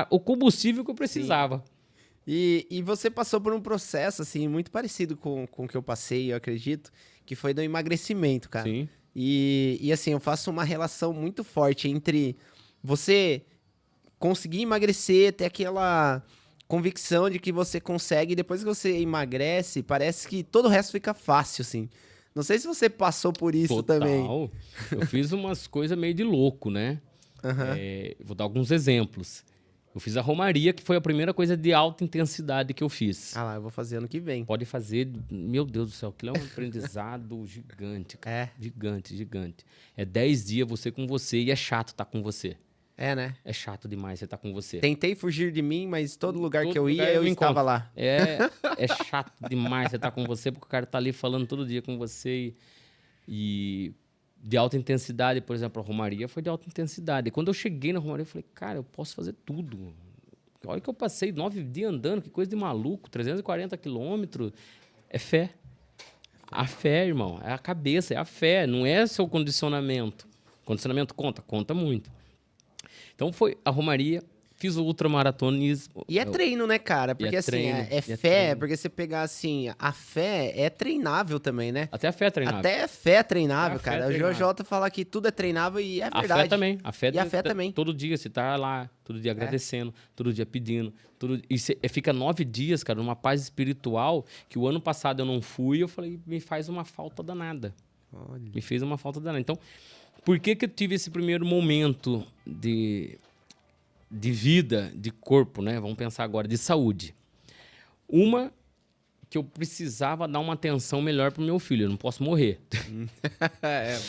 A: o combustível que eu precisava.
C: E você passou por um processo, assim, muito parecido com o que eu passei, eu acredito, que foi do emagrecimento, cara.
A: Sim.
C: E assim, eu faço uma relação muito forte entre você conseguir emagrecer, ter aquela convicção de que você consegue, e depois que você emagrece, parece que todo o resto fica fácil, assim. Não sei se você passou por isso também.
A: Eu fiz umas coisas meio de louco, né? Vou dar alguns exemplos. Eu fiz a Romaria, que foi a primeira coisa de alta intensidade que eu fiz.
C: Ah lá, eu vou fazer ano que vem.
A: Pode fazer, meu Deus do céu, aquilo é um aprendizado gigante, cara. Gigante. É 10 dias você com você e é chato estar com você.
C: É, né?
A: É chato demais você estar com você.
C: Tentei fugir de mim, mas todo lugar que eu
A: lugar
C: ia, eu estava
A: encontro.
C: lá.
A: É chato demais você estar com você, porque o cara tá ali falando todo dia com você e de alta intensidade, por exemplo, a Romaria foi de alta intensidade. E quando eu cheguei na Romaria, eu falei, cara, eu posso fazer tudo. Olha que eu passei 9 dias andando, que coisa de maluco, 340 quilômetros. É fé. A fé, irmão, é a cabeça, é a fé, não é seu condicionamento. Condicionamento conta muito. Então foi a Romaria, fiz o ultramaratonismo.
C: E é treino, né, cara? Porque assim,
A: treino,
C: é fé, porque você pegar assim, a fé é treinável também, né?
A: Até a fé é treinável.
C: Até fé é treinável,
A: Até a fé
C: cara.
A: é
C: O
A: treinável.
C: Jota fala que tudo é treinável e é verdade.
A: A fé também. A fé
C: também.
A: Todo dia você tá lá, todo dia agradecendo, todo dia pedindo. E você fica 9 dias, cara, numa paz espiritual, que o ano passado eu não fui, eu falei, me faz uma falta danada.
C: Olha.
A: Me fez uma falta danada. Então, por que eu tive esse primeiro momento de vida, de corpo, né? Vamos pensar agora de saúde. Uma que eu precisava dar uma atenção melhor pro meu filho. Eu não posso morrer.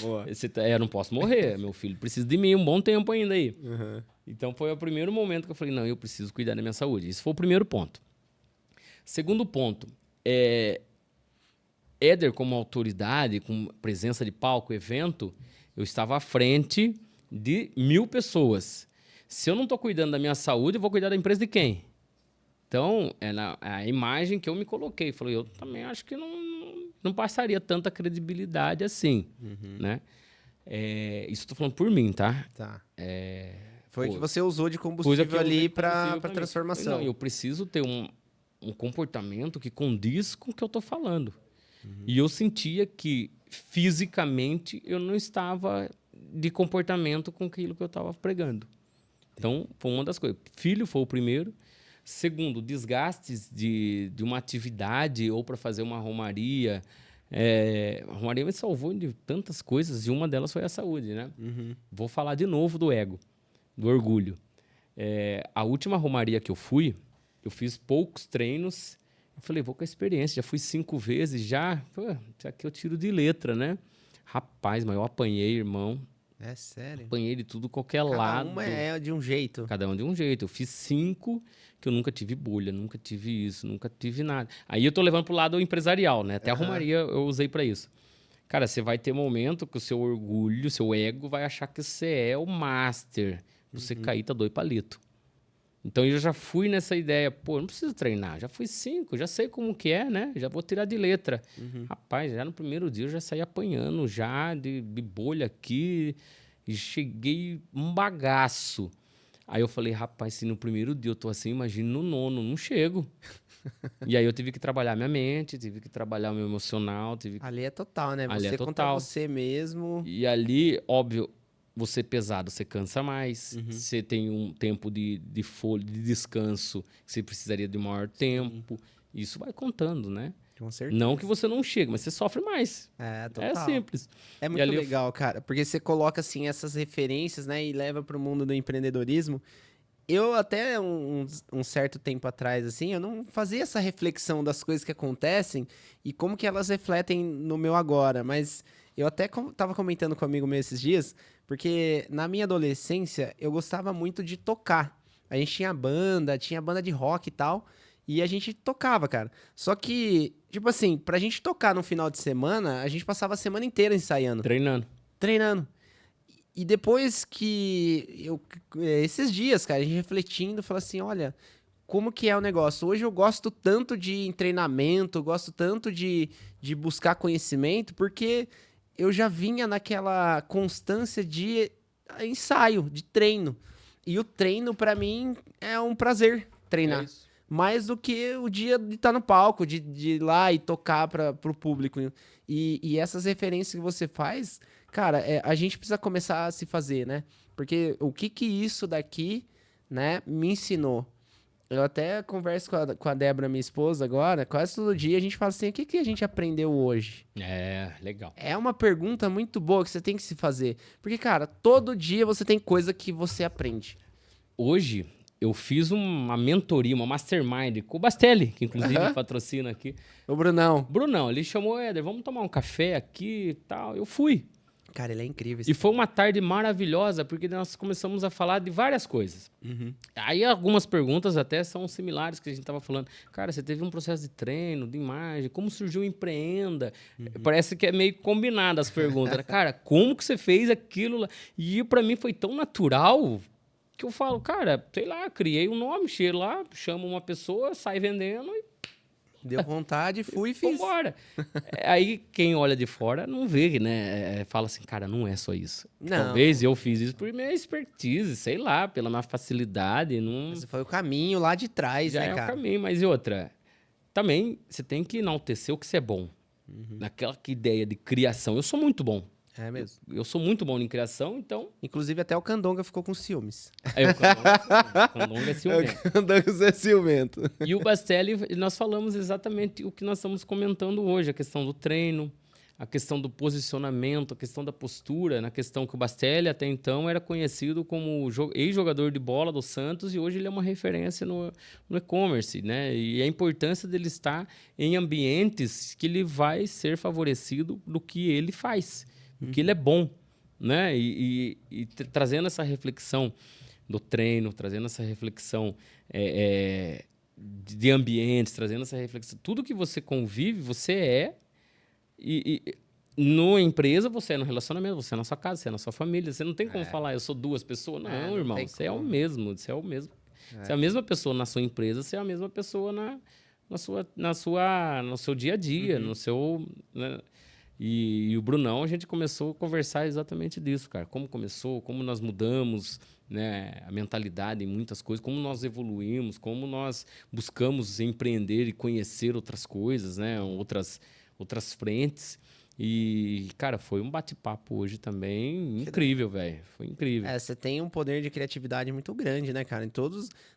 C: Boa.
A: Eu não posso morrer. Meu filho precisa de mim um bom tempo ainda aí.
C: Uhum.
A: Então, foi o primeiro momento que eu falei, não, eu preciso cuidar da minha saúde. Esse foi o primeiro ponto. Segundo ponto, Éder, como autoridade, com presença de palco, evento, eu estava à frente de 1.000 pessoas. Se eu não estou cuidando da minha saúde, eu vou cuidar da empresa de quem? Então, é a imagem que eu me coloquei. Falei, eu também acho que não passaria tanta credibilidade assim, né? Isso estou falando por mim, tá?
C: Tá. Foi o que você usou de
A: Coisa que
C: combustível
A: eu usei
C: ali
A: de
C: para
A: combustível pra mim.
C: transformação.
A: Não, eu preciso ter um comportamento que condiz com o que eu estou falando. E eu sentia que, fisicamente, eu não estava de comportamento com aquilo que eu estava pregando. Então, foi uma das coisas. Filho foi o primeiro. Segundo, desgastes de uma atividade ou para fazer uma romaria. A romaria me salvou de tantas coisas e uma delas foi a saúde, né? Vou falar de novo do ego, do orgulho. A última romaria que eu fiz poucos treinos. Eu falei, vou com a experiência. Já fui 5 vezes, já. Pô, isso aqui eu tiro de letra, né? Rapaz, mas eu apanhei, irmão.
C: É sério?
A: Apanhei de tudo, qualquer
C: Cada
A: lado.
C: uma é de um jeito.
A: Cada um de um jeito. Eu fiz 5 que eu nunca tive bolha, nunca tive isso, nunca tive nada. Aí eu tô levando pro lado empresarial, né? Até a romaria eu usei para isso. Cara, você vai ter momento que o seu orgulho, o seu ego vai achar que você é o master. Você cair, tá 2 palitos. Então eu já fui nessa ideia, pô, não preciso treinar, já fui 5, já sei como que é, né? Já vou tirar de letra. Rapaz, já no primeiro dia eu já saí apanhando já de bolha aqui e cheguei um bagaço. Aí eu falei, rapaz, se no primeiro dia eu tô assim, imagina no 9º, não chego. E aí eu tive que trabalhar minha mente, tive que trabalhar o meu emocional.
C: Ali é total, né?
A: Ali
C: Você
A: é
C: contra
A: total.
C: você mesmo.
A: E ali, óbvio, você pesado, você cansa mais. Você tem um tempo de folga, de descanso, que você precisaria de maior tempo. Isso vai contando, né?
C: Com certeza.
A: Não que você não chegue, mas você sofre mais.
C: Total.
A: É simples.
C: É muito
A: ali
C: legal, cara, porque você coloca assim essas referências, né, e leva para o mundo do empreendedorismo. Eu até um certo tempo atrás, assim, eu não fazia essa reflexão das coisas que acontecem e como que elas refletem no meu agora, mas eu até tava comentando com um amigo meu esses dias, porque na minha adolescência eu gostava muito de tocar. A gente tinha banda de rock e tal, e a gente tocava, cara. Só que, tipo assim, pra gente tocar no final de semana, a gente passava a semana inteira ensaiando. Treinando. E depois que esses dias, cara, a gente refletindo, falou assim, olha, como que é o negócio? Hoje eu gosto tanto de treinamento, gosto tanto de buscar conhecimento, porque eu já vinha naquela constância de ensaio, de treino. E o treino, pra mim, é um prazer treinar.
A: É isso.
C: Mais do que o dia de estar no palco, de ir lá e tocar pro público. E essas referências que você faz, cara, a gente precisa começar a se fazer, né? Porque o que isso daqui, né, me ensinou? Eu até converso com a Débora, minha esposa, agora, quase todo dia a gente fala assim, o que a gente aprendeu hoje?
A: Legal.
C: É uma pergunta muito boa que você tem que se fazer. Porque, cara, todo dia você tem coisa que você aprende.
A: Hoje, eu fiz uma mentoria, uma mastermind com o Bastelli, que inclusive patrocina aqui.
C: O Brunão.
A: Brunão, ele chamou, Éder, vamos tomar um café aqui e tal. Eu fui.
C: Cara, ele é incrível.
A: E foi uma tarde maravilhosa, porque nós começamos a falar de várias coisas. Aí algumas perguntas até são similares que a gente estava falando. Cara, você teve um processo de treino, de imagem, como surgiu o Empreenda? Parece que é meio combinado as perguntas. Cara, como que você fez aquilo lá? E para mim foi tão natural que eu falo, cara, sei lá, criei um nome, chego lá, chamo uma pessoa, sai vendendo e
C: deu vontade, fui e fiz.
A: Vambora. Aí quem olha de fora não vê, né? Fala assim, cara, não é só isso.
C: Não.
A: Talvez eu fiz isso por minha expertise, sei lá, pela minha facilidade. Não...
C: Esse foi o caminho lá de trás,
A: Já
C: né,
A: é
C: cara?
A: o caminho, mas e outra? Também você tem que enaltecer o que você é bom. Naquela ideia de criação. Eu sou muito bom.
C: É mesmo.
A: Eu sou muito bom em criação, então...
C: Inclusive, até o Candonga ficou com ciúmes.
A: O Candonga é ciumento.
C: O Candonga é ciumento.
A: E o Bastelli, nós falamos exatamente o que nós estamos comentando hoje, a questão do treino, a questão do posicionamento, a questão da postura, na questão que o Bastelli até então era conhecido como ex-jogador de bola do Santos e hoje ele é uma referência no e-commerce, né? E a importância dele estar em ambientes que ele vai ser favorecido do que ele faz, do que ele é bom, né? E trazendo essa reflexão do treino, trazendo essa reflexão de ambientes, trazendo essa reflexão. Tudo que você convive, você é. E na empresa, você é no relacionamento, você é na sua casa, você é na sua família. Você não tem como falar, eu sou duas pessoas. Não, irmão, você é o mesmo. Você é o mesmo. Você é a mesma pessoa na sua empresa, você é a mesma pessoa no seu dia a dia, no seu... Né? E o Brunão, a gente começou a conversar exatamente disso, cara. Como começou, como nós mudamos, né, a mentalidade em muitas coisas, como nós evoluímos, como nós buscamos empreender e conhecer outras coisas, né, outras frentes. E, cara, foi um bate-papo hoje também incrível, velho. Foi incrível.
C: Você tem um poder de criatividade muito grande, né, cara?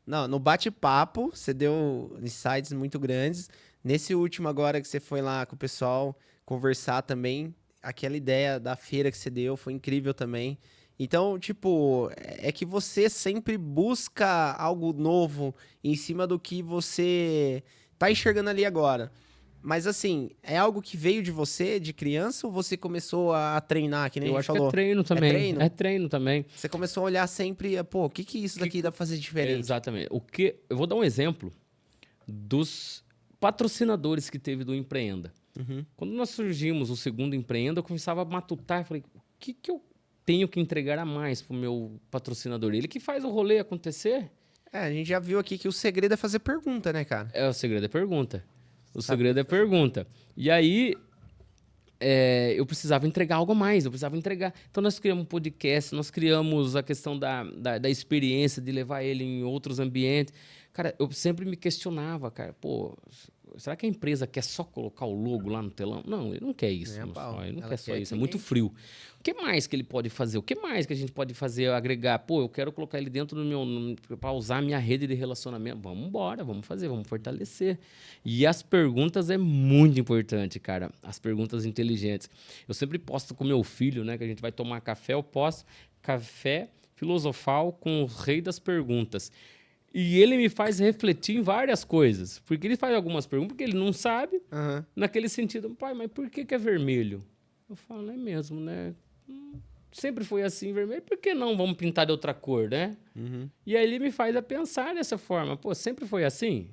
C: No bate-papo, você deu insights muito grandes. Nesse último agora que você foi lá com o pessoal conversar também, aquela ideia da feira que você deu foi incrível também. Então, tipo, é que você sempre busca algo novo em cima do que você tá enxergando ali agora. Mas, assim, é algo que veio de você, de criança, ou você começou a treinar, que nem a gente falou?
A: Eu acho que é treino também. É treino também.
C: Você começou a olhar sempre, pô, o que isso daqui dá pra fazer diferente?
A: Exatamente. Eu vou dar um exemplo dos patrocinadores que teve do Empreenda. Quando nós surgimos o segundo Empreenda, eu começava a matutar, falei, o que eu tenho que entregar a mais pro meu patrocinador? Ele que faz o rolê acontecer?
C: A gente já viu aqui que o segredo é fazer pergunta, né, cara?
A: O segredo é pergunta. O segredo é pergunta. E aí, eu precisava entregar algo a mais, eu precisava entregar. Então, nós criamos um podcast, nós criamos a questão da experiência, de levar ele em outros ambientes. Cara, eu sempre me questionava, cara, pô, será que a empresa quer só colocar o logo lá no telão? Não, ele não quer isso. Ele não quer só isso, é muito frio. O que mais que ele pode fazer? O que mais que a gente pode fazer, agregar? Pô, eu quero colocar ele dentro do para usar a minha rede de relacionamento. Vamos embora, vamos fazer, vamos fortalecer. E as perguntas é muito importante, cara. As perguntas inteligentes. Eu sempre posto com meu filho, né, que a gente vai tomar café, eu posto café filosofal com o rei das perguntas. E ele me faz refletir em várias coisas. Porque ele faz algumas perguntas porque ele não sabe, naquele sentido. Pai, mas por que é vermelho? Eu falo, é mesmo, né? Sempre foi assim, vermelho. Por que não vamos pintar de outra cor, né? E aí ele me faz a pensar dessa forma. Pô, sempre foi assim?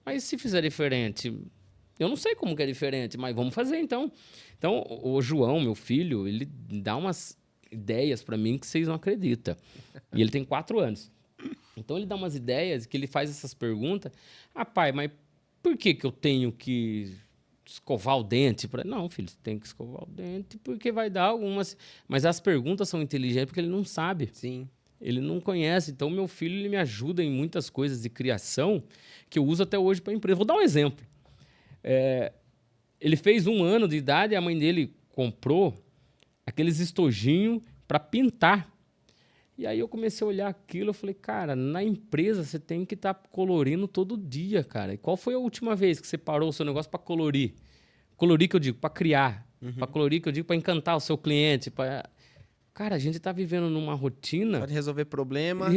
A: Mas se fizer diferente? Eu não sei como que é diferente, mas vamos fazer então. Então, o João, meu filho, ele dá umas ideias para mim que vocês não acreditam. E ele tem 4 anos. Então, ele dá umas ideias que ele faz essas perguntas. Ah, pai, mas por que eu tenho que escovar o dente? Não, filho, você tem que escovar o dente porque vai dar algumas... Mas as perguntas são inteligentes porque ele não sabe.
C: Sim.
A: Ele não conhece. Então, meu filho ele me ajuda em muitas coisas de criação que eu uso até hoje para a empresa. Vou dar um exemplo. Ele fez 1 ano de idade e a mãe dele comprou aqueles estojinhos para pintar. E aí eu comecei a olhar aquilo, eu falei, cara, na empresa você tem que estar colorindo todo dia, cara. E qual foi a última vez que você parou o seu negócio para colorir? Colorir que eu digo, para criar. Para colorir que eu digo, para encantar o seu cliente. Cara, a gente está vivendo numa rotina...
C: Pode resolver problema.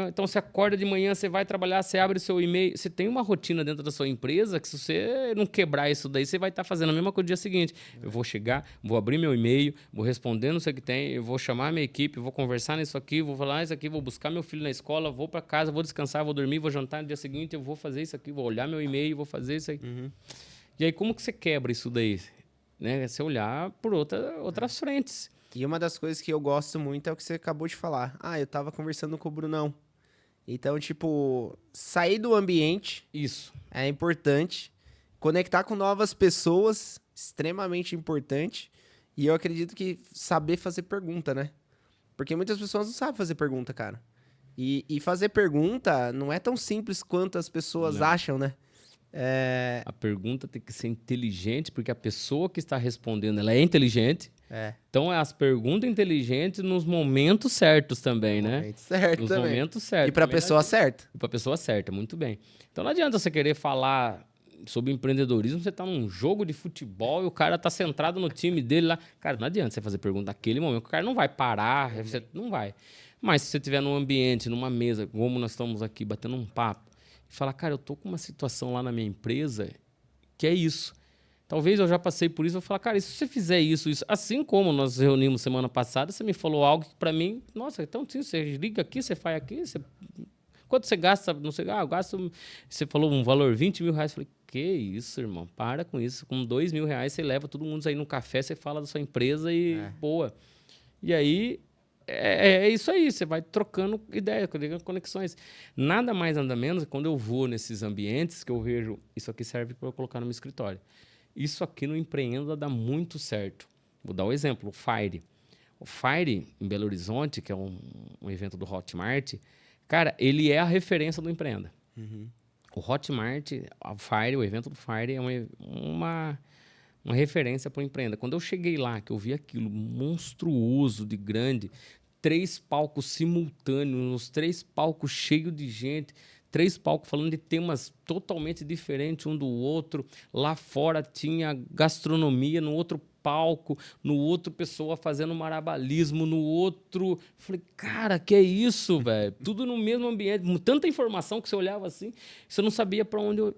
A: Então, você acorda de manhã, você vai trabalhar, você abre o seu e-mail. Você tem uma rotina dentro da sua empresa que se você não quebrar isso daí, você vai estar fazendo a mesma coisa no dia seguinte. Eu vou chegar, vou abrir meu e-mail, vou responder no que tem, eu vou chamar a minha equipe, vou conversar nisso aqui, vou falar isso aqui, vou buscar meu filho na escola, vou para casa, vou descansar, vou dormir, vou jantar no dia seguinte, eu vou fazer isso aqui, vou olhar meu e-mail, vou fazer isso aí. E aí, como que você quebra isso daí? Né? Você olhar por outras frentes.
C: E uma das coisas que eu gosto muito é o que você acabou de falar. Eu tava conversando com o Brunão. Então, tipo, sair do ambiente...
A: Isso.
C: É importante. Conectar com novas pessoas, extremamente importante. E eu acredito que saber fazer pergunta, né? Porque muitas pessoas não sabem fazer pergunta, cara. E fazer pergunta não é tão simples quanto as pessoas acham, né?
A: A pergunta tem que ser inteligente, porque a pessoa que está respondendo, ela é inteligente. Então, as perguntas inteligentes nos momentos certos também, né?
C: Nos
A: momentos certos.
C: E para a pessoa certa.
A: E para a pessoa certa, muito bem. Então, não adianta você querer falar sobre empreendedorismo, você tá num jogo de futebol e o cara tá centrado no time dele lá. Cara, não adianta você fazer pergunta naquele momento, o cara não vai parar, você não vai. Mas se você estiver num ambiente, numa mesa, como nós estamos aqui, batendo um papo, e falar, cara, eu tô com uma situação lá na minha empresa que é isso. Talvez eu já passei por isso, eu vou falar, cara, e se você fizer isso, assim como nós reunimos semana passada, você me falou algo que para mim, nossa, então sim, você liga aqui, você faz aqui, quanto você gasta, não sei, eu gasto, você falou um valor, 20 mil reais, eu falei, que isso, irmão, para com isso, com 2 mil reais você leva todo mundo aí no café, você fala da sua empresa e boa. E aí, é isso aí, você vai trocando ideias, conexões. Nada mais, nada menos, quando eu vou nesses ambientes que eu vejo, isso aqui serve para eu colocar no meu escritório. Isso aqui no Empreenda dá muito certo. Vou dar um exemplo, o Fire. O Fire, em Belo Horizonte, que é um evento do Hotmart, cara, ele é a referência do Empreenda. O Hotmart, o Fire, o evento do Fire é uma referência para o Empreenda. Quando eu cheguei lá, que eu vi aquilo monstruoso de grande, 3 palcos simultâneos, os 3 palcos cheios de gente, 3 palcos falando de temas totalmente diferentes um do outro. Lá fora tinha gastronomia, no outro palco, no outro pessoa fazendo marabalismo, no outro... Falei, cara, que é isso, velho? Tudo no mesmo ambiente, tanta informação que você olhava assim, você não sabia para onde eu...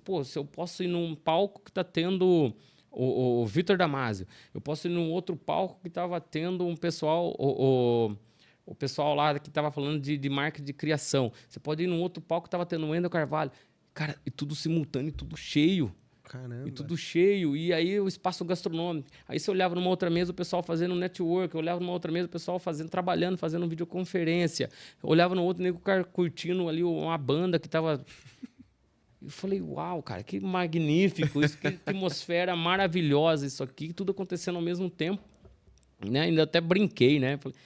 A: Pô, se eu posso ir num palco que está tendo... O Vitor Damasio. Eu posso ir num outro palco que estava tendo um pessoal, o pessoal lá que estava falando de marca de criação. Você pode ir num outro palco que estava tendo o Wendel Carvalho. Cara, e tudo simultâneo, e tudo cheio.
C: Caramba.
A: E tudo cheio. E aí o espaço gastronômico. Aí você olhava numa outra mesa o pessoal fazendo network. Eu olhava numa outra mesa o pessoal trabalhando, fazendo videoconferência. Eu olhava no outro nego curtindo ali uma banda que estava... Eu falei, uau, cara, que magnífico, isso, que atmosfera maravilhosa isso aqui, tudo acontecendo ao mesmo tempo. Né? Ainda até brinquei, né? Falei,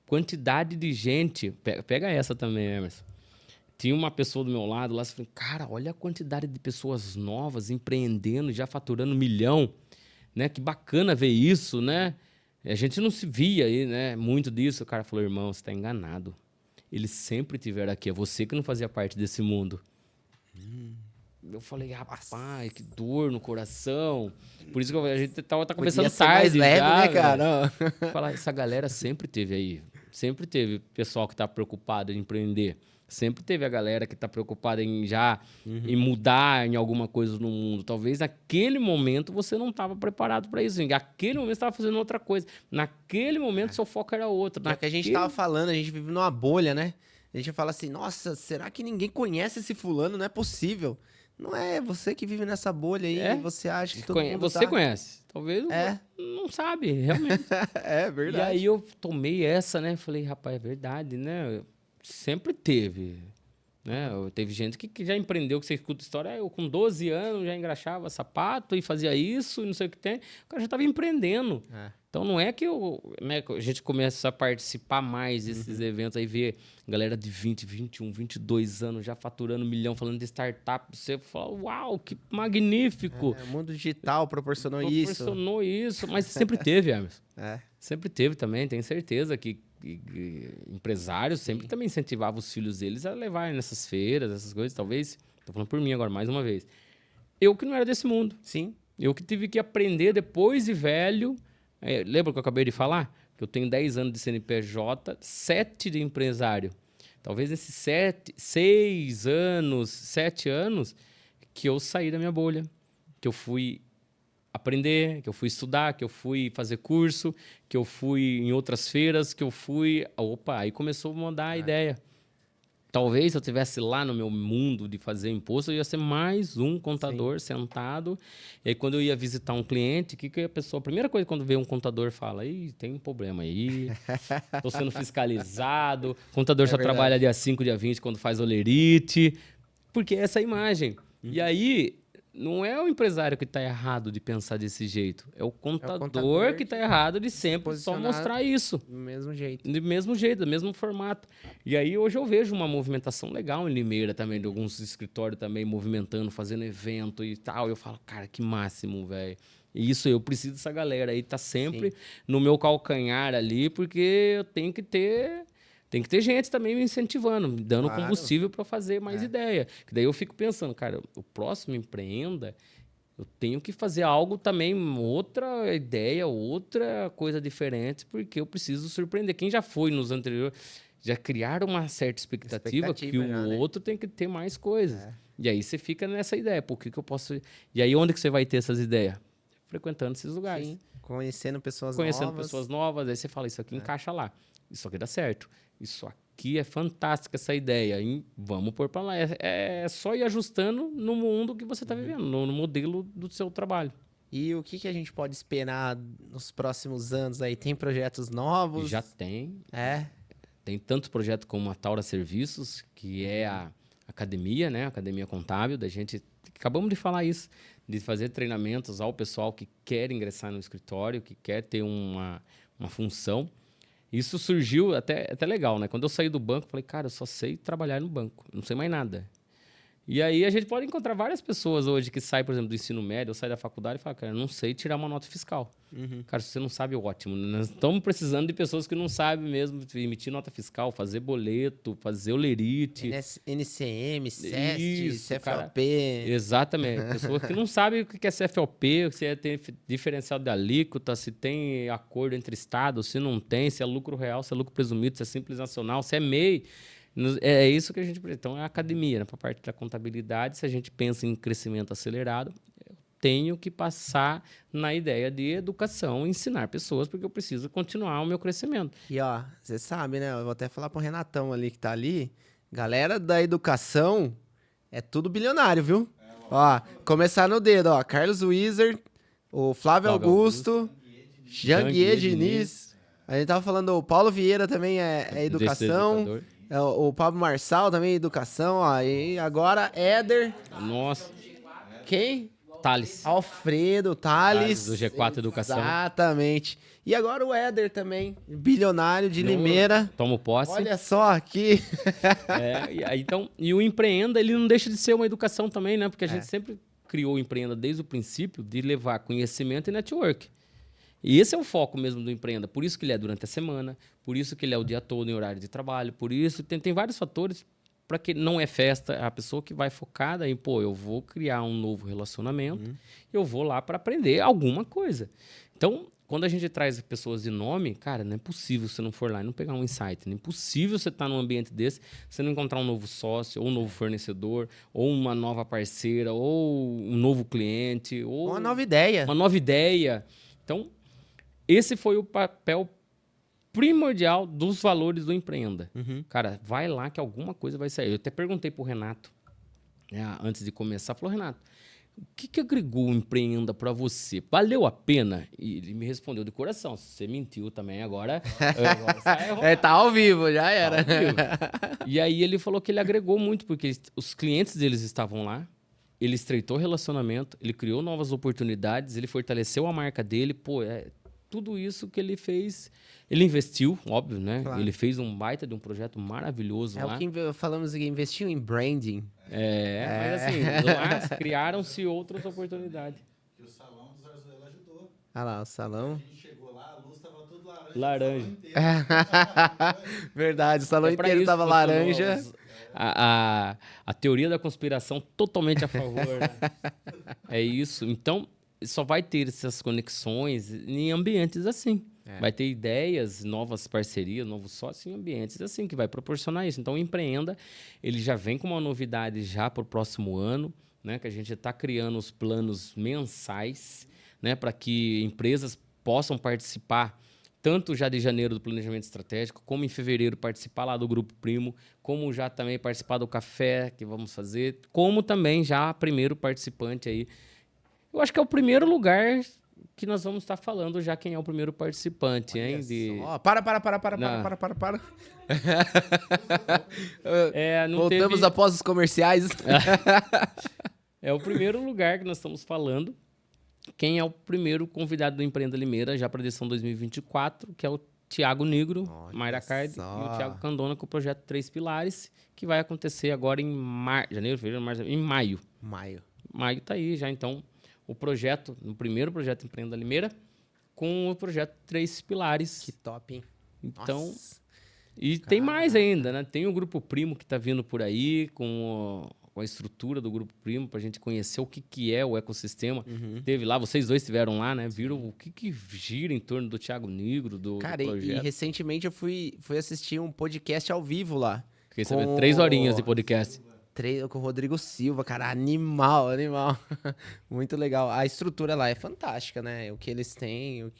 A: quantidade de gente... Pega essa também, Emerson. Tinha uma pessoa do meu lado lá, você falou, cara, olha a quantidade de pessoas novas empreendendo, já faturando 1 milhão. Né? Que bacana ver isso, né? A gente não se via aí, né? Muito disso. O cara falou, irmão, você está enganado. Eles sempre tiveram aqui, é você que não fazia parte desse mundo. Eu falei, rapaz, que dor no coração. Por isso que a gente tá conversando tarde
C: mais leve,
A: já,
C: né, cara?
A: Falar, essa galera sempre teve aí. Sempre teve pessoal que tá preocupado em empreender. Sempre teve a galera que tá preocupada em em mudar em alguma coisa no mundo. Talvez naquele momento você não estava preparado para isso. Naquele momento você estava fazendo outra coisa. Naquele momento seu foco era outro.
C: É o que a gente tava falando, a gente vive numa bolha, né? A gente fala assim, nossa, será que ninguém conhece esse fulano? Não é possível. Não é você que vive nessa bolha aí, você acha que todo mundo
A: Você conhece. Talvez não sabe, realmente.
C: É verdade.
A: E aí eu tomei essa, né? Falei, rapaz, é verdade, né? Sempre teve. Né? Teve gente que já empreendeu, que você escuta história, eu com 12 anos já engraxava sapato e fazia isso e não sei o que tem. O cara já estava empreendendo. Então não é que a gente começa a participar mais desses eventos, aí ver galera de 20, 21, 22 anos já faturando 1 milhão, falando de startup. Você fala, uau, que magnífico.
C: O mundo digital proporcionou
A: isso. Mas sempre teve, Emerson.
C: É.
A: Sempre teve também, tenho certeza que empresários sempre também incentivavam os filhos deles a levar nessas feiras, essas coisas. Talvez, estou falando por mim agora, mais uma vez. Eu que não era desse mundo.
C: Sim.
A: Eu que tive que aprender depois de velho. Lembra que eu acabei de falar? Que eu tenho 10 anos de CNPJ, 7 de empresário. Talvez esses 7 anos que eu saí da minha bolha. Que eu fui aprender, que eu fui estudar, que eu fui fazer curso, que eu fui em outras feiras, que eu fui... Opa, aí começou a mudar a ideia. Talvez se eu estivesse lá no meu mundo de fazer imposto, eu ia ser mais um contador sentado. E aí, quando eu ia visitar um cliente, a primeira coisa quando vê um contador fala, ih, tem um problema aí, estou sendo fiscalizado, o contador só trabalha dia 5, dia 20, quando faz olerite, porque é essa imagem. E aí, não é o empresário que está errado de pensar desse jeito, é o contador que está errado de sempre só mostrar isso.
C: Do mesmo jeito.
A: Do mesmo jeito, do mesmo formato. E aí hoje eu vejo uma movimentação legal em Limeira também, de alguns escritórios também movimentando, fazendo evento e tal. Eu falo, cara, que máximo, velho. E isso, eu preciso dessa galera aí, tá sempre no meu calcanhar ali, porque eu tenho que ter tem que ter gente também me incentivando, me dando
C: Claro.
A: combustível para fazer mais ideia. Que daí eu fico pensando, cara, o próximo Empreenda, eu tenho que fazer algo também, outra ideia, outra coisa diferente, porque eu preciso surpreender. Quem já foi nos anteriores, já criaram uma certa expectativa que o
C: já, né?
A: outro tem que ter mais coisas. E aí você fica nessa ideia, por que eu posso... E aí onde que você vai ter essas ideias? Frequentando esses lugares.
C: Sim. Conhecendo pessoas
A: Conhecendo
C: novas.
A: pessoas novas, aí você fala, isso aqui encaixa lá. Isso aqui dá certo. Isso aqui é fantástica essa ideia. Vamos pôr para lá. É só ir ajustando no mundo que você está vivendo, no modelo do seu trabalho.
C: E o que a gente pode esperar nos próximos anos aí? Tem projetos novos?
A: Já tem.
C: É.
A: Tem tantos projetos como a Taura Serviços, que é a academia, né? A academia contábil, da gente... Acabamos de falar isso, de fazer treinamentos ao pessoal que quer ingressar no escritório, que quer ter uma função. Isso surgiu até legal, né? Quando eu saí do banco, eu falei, cara, eu só sei trabalhar no banco, não sei mais nada. E aí a gente pode encontrar várias pessoas hoje que saem, por exemplo, do ensino médio, ou saem da faculdade e falam, cara, eu não sei tirar uma nota fiscal. Cara, se você não sabe, ótimo. Nós estamos precisando de pessoas que não sabem mesmo emitir nota fiscal, fazer boleto, fazer olerite.
C: NCM, SEST,
A: Isso,
C: CFLP.
A: cara. Exatamente. Pessoas que não sabem o que é CFLP, se é ter diferencial de alíquota, se tem acordo entre estados, se não tem, se é lucro real, se é lucro presumido, se é simples nacional, se é MEI. É isso que a gente... Então, é a academia, né? Para a parte da contabilidade, se a gente pensa em crescimento acelerado, eu tenho que passar na ideia de educação, ensinar pessoas, porque eu preciso continuar o meu crescimento.
C: E ó, você sabe, né? Eu vou até falar pro Renatão ali que tá ali. Galera da educação é tudo bilionário, viu? Ó, começar no dedo, ó. Carlos Wieser, o Flávio Augusto, Janguier Diniz. A gente tava falando, o Paulo Vieira também é educação. O Pablo Marçal também é educação, ó. E agora, Éder.
A: Nossa.
C: Quem?
A: Thales.
C: Alfredo, Thales.
A: Do G4 Educação.
C: Exatamente. E agora o Éder também, bilionário de Limeira.
A: Tomo posse.
C: Olha só aqui.
A: Então, e o Empreenda, ele não deixa de ser uma educação também, né? Porque a gente sempre criou o Empreenda desde o princípio de levar conhecimento e network. E esse é o foco mesmo do Empreenda. Por isso que ele é durante a semana, por isso que ele é o dia todo em horário de trabalho, por isso tem vários fatores para que não é festa. A pessoa que vai focada em, eu vou criar um novo relacionamento, eu vou lá para aprender alguma coisa. Então, quando a gente traz pessoas de nome, cara, não é possível você não for lá e não pegar um insight. Não é possível você estar num ambiente desse, você não encontrar um novo sócio, ou um novo fornecedor, ou uma nova parceira, ou um novo cliente, ou
C: uma nova ideia.
A: Uma nova ideia. Então, esse foi o papel primordial dos valores do Empreenda. Cara, vai lá que alguma coisa vai sair. Eu até perguntei pro Renato, né, antes de começar, falou, Renato, o que agregou o Empreenda para você? Valeu a pena? E ele me respondeu de coração. Se você mentiu também, agora
C: tá ao vivo, já era.
A: Tá ao vivo. E aí ele falou que ele agregou muito, porque os clientes deles estavam lá, ele estreitou o relacionamento, ele criou novas oportunidades, ele fortaleceu a marca dele, tudo isso que ele fez, ele investiu, óbvio, né?
C: Claro.
A: Ele fez um baita de um projeto maravilhoso lá.
C: É o que falamos que investiu em branding.
A: Mas assim, lá criaram-se outras oportunidades.
D: Que o salão dos Arzuela ajudou.
C: Ah lá, o salão.
D: A gente chegou lá, a luz tava tudo
A: Laranja.
C: Verdade, o salão inteiro tava laranja.
A: A teoria da conspiração totalmente a favor. Né? É isso. Então, só vai ter essas conexões em ambientes assim. Vai ter ideias, novas parcerias, novos sócios em ambientes assim, que vai proporcionar isso. Então, o Empreenda, ele já vem com uma novidade já para o próximo ano, né? Que a gente está criando os planos mensais, né? Para que empresas possam participar tanto já de janeiro do planejamento estratégico, como em fevereiro participar lá do Grupo Primo, como já também participar do café que vamos fazer, como também já primeiro participante aí. Eu acho que é o primeiro lugar que nós vamos estar falando já quem é o primeiro participante, hein?
C: Para. Voltamos após os comerciais.
A: É o primeiro lugar que nós estamos falando. Quem é o primeiro convidado do Empreenda Limeira já para a edição 2024, que é o Tiago Negro, Mayra Card e o Tiago Candona com o projeto 3 Pilares, que vai acontecer agora em janeiro, fevereiro, março, em maio. Maio tá aí já, então, o primeiro projeto Empreenda Limeira, com o projeto 3 Pilares.
C: Que top, hein?
A: Então, E tem mais ainda, né? Tem o Grupo Primo que tá vindo por aí, com a estrutura do Grupo Primo, pra gente conhecer o que é o ecossistema. Teve lá, vocês dois estiveram lá, né? Viram o que gira em torno do Thiago Negro, do
C: Cara, e
A: projeto.
C: recentemente eu fui assistir um podcast ao vivo lá.
A: Fiquei sabendo, 3 horinhas de podcast.
C: Com o Rodrigo Silva, cara, animal. Muito legal. A estrutura lá é fantástica, né? O que eles têm.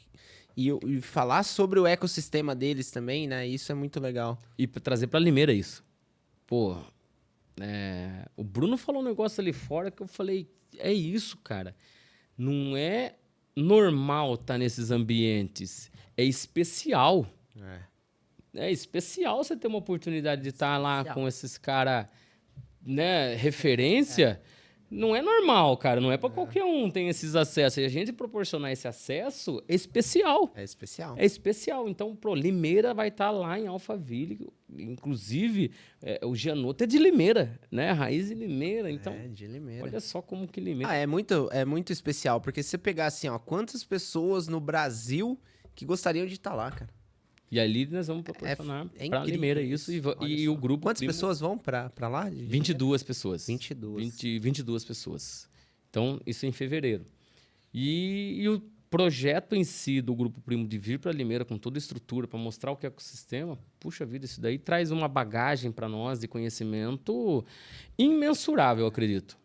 C: E falar sobre o ecossistema deles também, né? Isso é muito legal.
A: E pra trazer pra Limeira isso. Pô, o Bruno falou um negócio ali fora que eu falei, é isso, cara. Não é normal estar nesses ambientes. É especial. É especial você ter uma oportunidade de estar lá com esses caras, né, referência. Não é normal, cara. Não é pra qualquer um ter esses acessos. E a gente proporcionar esse acesso é especial.
C: É especial.
A: É especial. Então, Limeira vai estar lá em Alphaville. Inclusive, o Gianotto é de Limeira, né? Raiz de Limeira. Então,
C: De Limeira.
A: olha só como que Limeira...
C: É muito especial, porque se você pegar assim, ó, quantas pessoas no Brasil que gostariam de estar lá, cara?
A: E ali nós vamos proporcionar pra Limeira isso. E o grupo...
C: Quantas pessoas vão pra lá?
A: 22 pessoas.
C: 22.
A: 22 pessoas. Então, isso em fevereiro. E o projeto em si do Grupo Primo de vir para Limeira com toda a estrutura para mostrar o que é o ecossistema, puxa vida, isso daí traz uma bagagem para nós de conhecimento imensurável, eu acredito.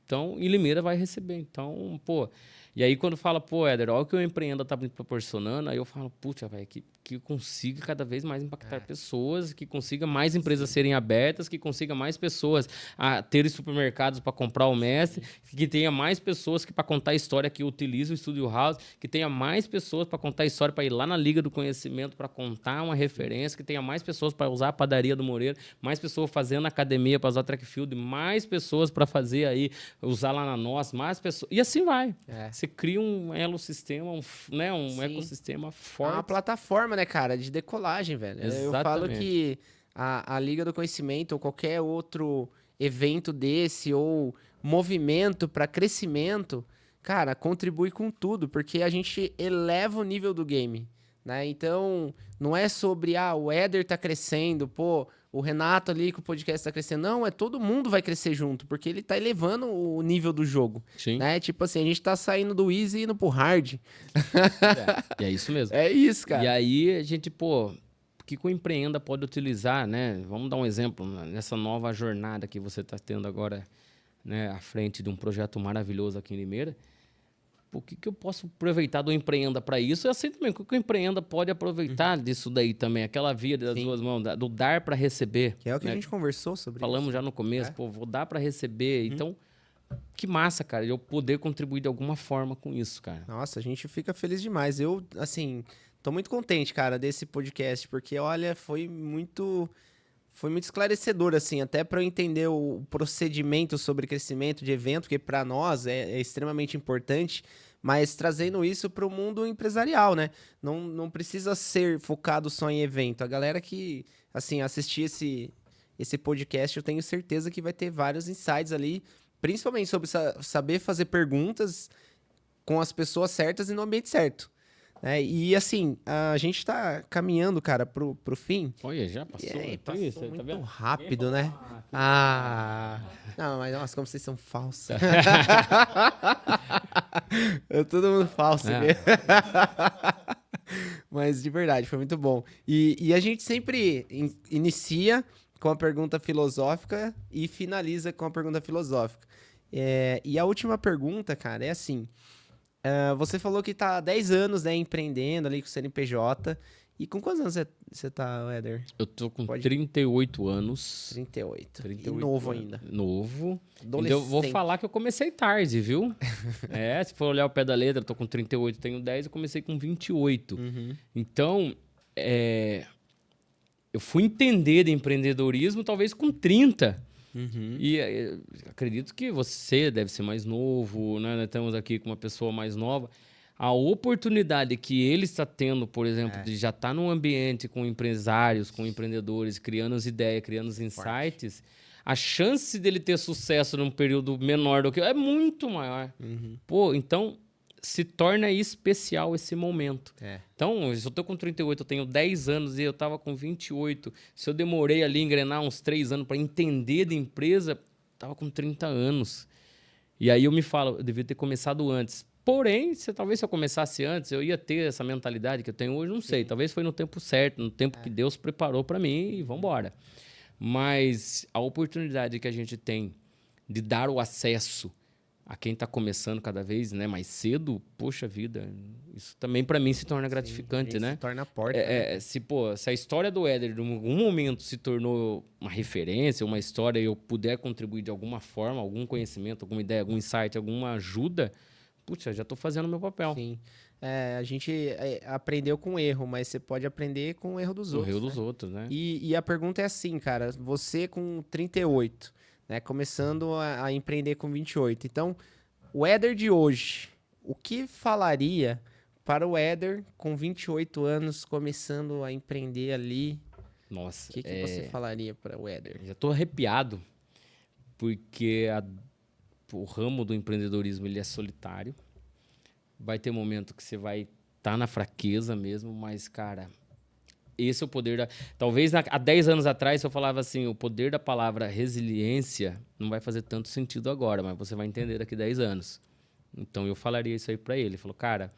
A: Então, e Limeira vai receber. Então, pô... E aí, quando fala, pô, Éder, olha o que o Empreenda tá me proporcionando, aí eu falo, puxa, velho, que eu consiga cada vez mais impactar pessoas, que consiga mais empresas serem abertas, que consiga mais pessoas a terem supermercados para comprar o Mestre, que tenha mais pessoas que para contar a história que utilizam o Studio House, que tenha mais pessoas para contar a história, para ir lá na Liga do Conhecimento, para contar uma referência, que tenha mais pessoas para usar a padaria do Moreira, mais pessoas fazendo academia para usar track field, mais pessoas para fazer aí, usar lá na nossa, mais pessoas. E assim vai. Você cria um ecossistema, um ecossistema forte.
C: É uma plataforma, né, cara, de decolagem, velho.
A: Exatamente.
C: Eu falo que a Liga do Conhecimento ou qualquer outro evento desse ou movimento para crescimento, cara, contribui com tudo, porque a gente eleva o nível do game, né? Então, não é sobre, o Éder tá crescendo, pô, o Renato ali com o podcast tá crescendo. Não, todo mundo vai crescer junto, porque ele tá elevando o nível do jogo.
A: Sim.
C: Né? Tipo assim, a gente tá saindo do easy e indo pro hard.
A: E é isso mesmo.
C: É isso, cara.
A: E aí a gente, pô, o que o Empreenda pode utilizar, né? Vamos dar um exemplo, nessa nova jornada que você tá tendo agora, né, à frente de um projeto maravilhoso aqui em Limeira. O que eu posso aproveitar do Empreenda para isso? E assim também, o que o Empreenda pode aproveitar disso daí também? Aquela via das duas mãos, do dar para receber.
C: Que é o que
A: né?
C: a gente conversou sobre
A: Falamos
C: isso.
A: já no começo, pô, vou dar para receber. Então, que massa, cara, eu poder contribuir de alguma forma com isso, cara.
C: Nossa, a gente fica feliz demais. Eu, assim, tô muito contente, cara, desse podcast, porque, olha, foi muito esclarecedor, assim, até para eu entender o procedimento sobre crescimento de evento, que para nós é extremamente importante, mas trazendo isso para o mundo empresarial, né? Não precisa ser focado só em evento. A galera que, assim, assistir esse podcast, eu tenho certeza que vai ter vários insights ali, principalmente sobre saber fazer perguntas com as pessoas certas e no ambiente certo. E assim, a gente tá caminhando, cara, pro fim.
A: Olha, já passou.
C: Passou
A: isso,
C: muito
A: tá vendo?
C: rápido, né? Não, mas nossa, como vocês são falsos. Todo mundo falso aqui. Mas de verdade, foi muito bom. E a gente sempre inicia com a pergunta filosófica e finaliza com a pergunta filosófica. E a última pergunta, cara, é assim... você falou que tá há 10 anos, né, empreendendo ali com o CNPJ. E com quantos anos você tá, Éder?
A: Eu tô com 38 anos.
C: 38.
A: 38
C: e novo
A: anos.
C: ainda.
A: Novo.
C: Adolescente.
A: Eu vou falar que eu comecei tarde, viu? Se for olhar o pé da letra, eu tô com 38, tenho 10, eu comecei com 28. Então, eu fui entender de empreendedorismo talvez com 30. E acredito que você deve ser mais novo, né? Nós estamos aqui com uma pessoa mais nova. A oportunidade que ele está tendo, por exemplo, de já estar num ambiente com empresários, com empreendedores, criando as ideias, criando os insights, a chance dele ter sucesso num período menor do que é muito maior. Pô, então, se torna especial esse momento.
C: É.
A: Então, se eu tô com 38, eu tenho 10 anos e eu tava com 28. Se eu demorei ali a engrenar uns 3 anos para entender de empresa, tava com 30 anos. E aí eu me falo, eu devia ter começado antes. Porém, talvez se eu começasse antes, eu ia ter essa mentalidade que eu tenho hoje, não sei. Talvez foi no tempo certo, no tempo que Deus preparou para mim e vamos embora. Mas a oportunidade que a gente tem de dar o acesso a quem está começando cada vez, né, mais cedo, poxa vida, isso também para mim se torna gratificante, né?
C: Se torna a porta. Né?
A: Se a história do Éder, em algum momento, se tornou uma referência, uma história, e eu puder contribuir de alguma forma, algum conhecimento, alguma ideia, algum insight, alguma ajuda, puxa, já estou fazendo o meu papel.
C: Sim. A gente aprendeu com erro, mas você pode aprender com o erro dos outros.
A: O erro dos outros, né?
C: E a pergunta é assim, cara, você com 38, né, começando a empreender com 28. Então, o Éder de hoje, o que falaria para o Éder com 28 anos, começando a empreender ali?
A: Nossa,
C: O que você falaria para o Éder?
A: Já estou arrepiado, porque o ramo do empreendedorismo ele é solitário. Vai ter momento que você vai estar na fraqueza mesmo, mas, cara, esse é o poder da... Talvez há 10 anos atrás, se eu falava assim, o poder da palavra resiliência não vai fazer tanto sentido agora, mas você vai entender daqui a 10 anos. Então, eu falaria isso aí para ele. Ele falou, cara,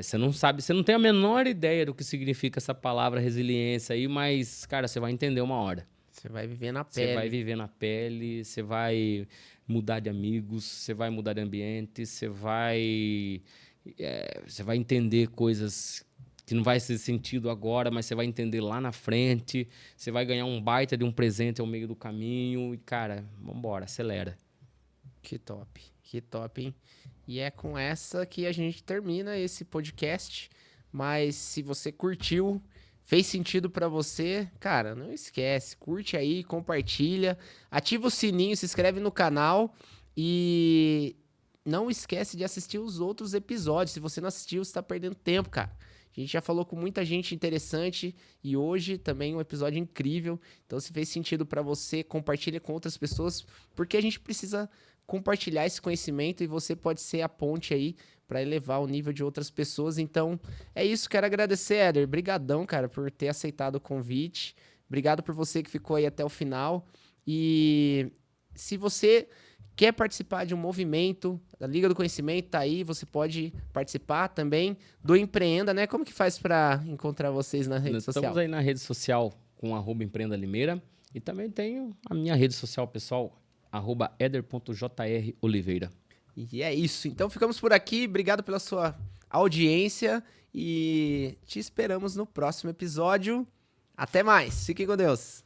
A: você não sabe, você não tem a menor ideia do que significa essa palavra resiliência aí, mas, cara, você vai entender uma hora.
C: Você vai viver na pele.
A: Você vai viver na pele, você vai mudar de amigos, você vai mudar de ambiente, você vai entender coisas que não vai ser sentido agora, mas você vai entender lá na frente, você vai ganhar um baita de um presente ao meio do caminho e, cara, vambora, acelera.
C: Que top, hein? E é com essa que a gente termina esse podcast, mas se você curtiu, fez sentido pra você, cara, não esquece, curte aí, compartilha, ativa o sininho, se inscreve no canal e não esquece de assistir os outros episódios. Se você não assistiu, você tá perdendo tempo, cara. A gente já falou com muita gente interessante e hoje também um episódio incrível. Então, se fez sentido pra você, compartilha com outras pessoas, porque a gente precisa compartilhar esse conhecimento e você pode ser a ponte aí para elevar o nível de outras pessoas. Então, é isso. Quero agradecer, Éder. Brigadão, cara, por ter aceitado o convite. Obrigado por você que ficou aí até o final. E se você quer participar de um movimento, da Liga do Conhecimento, tá aí, você pode participar também do Empreenda, né? Como que faz para encontrar vocês na rede social?
A: Estamos aí na rede social com @Empreenda Limeira e também tenho a minha rede social pessoal, @eder.jroliveira.
C: E é isso. Então ficamos por aqui. Obrigado pela sua audiência e te esperamos no próximo episódio. Até mais. Fiquem com Deus.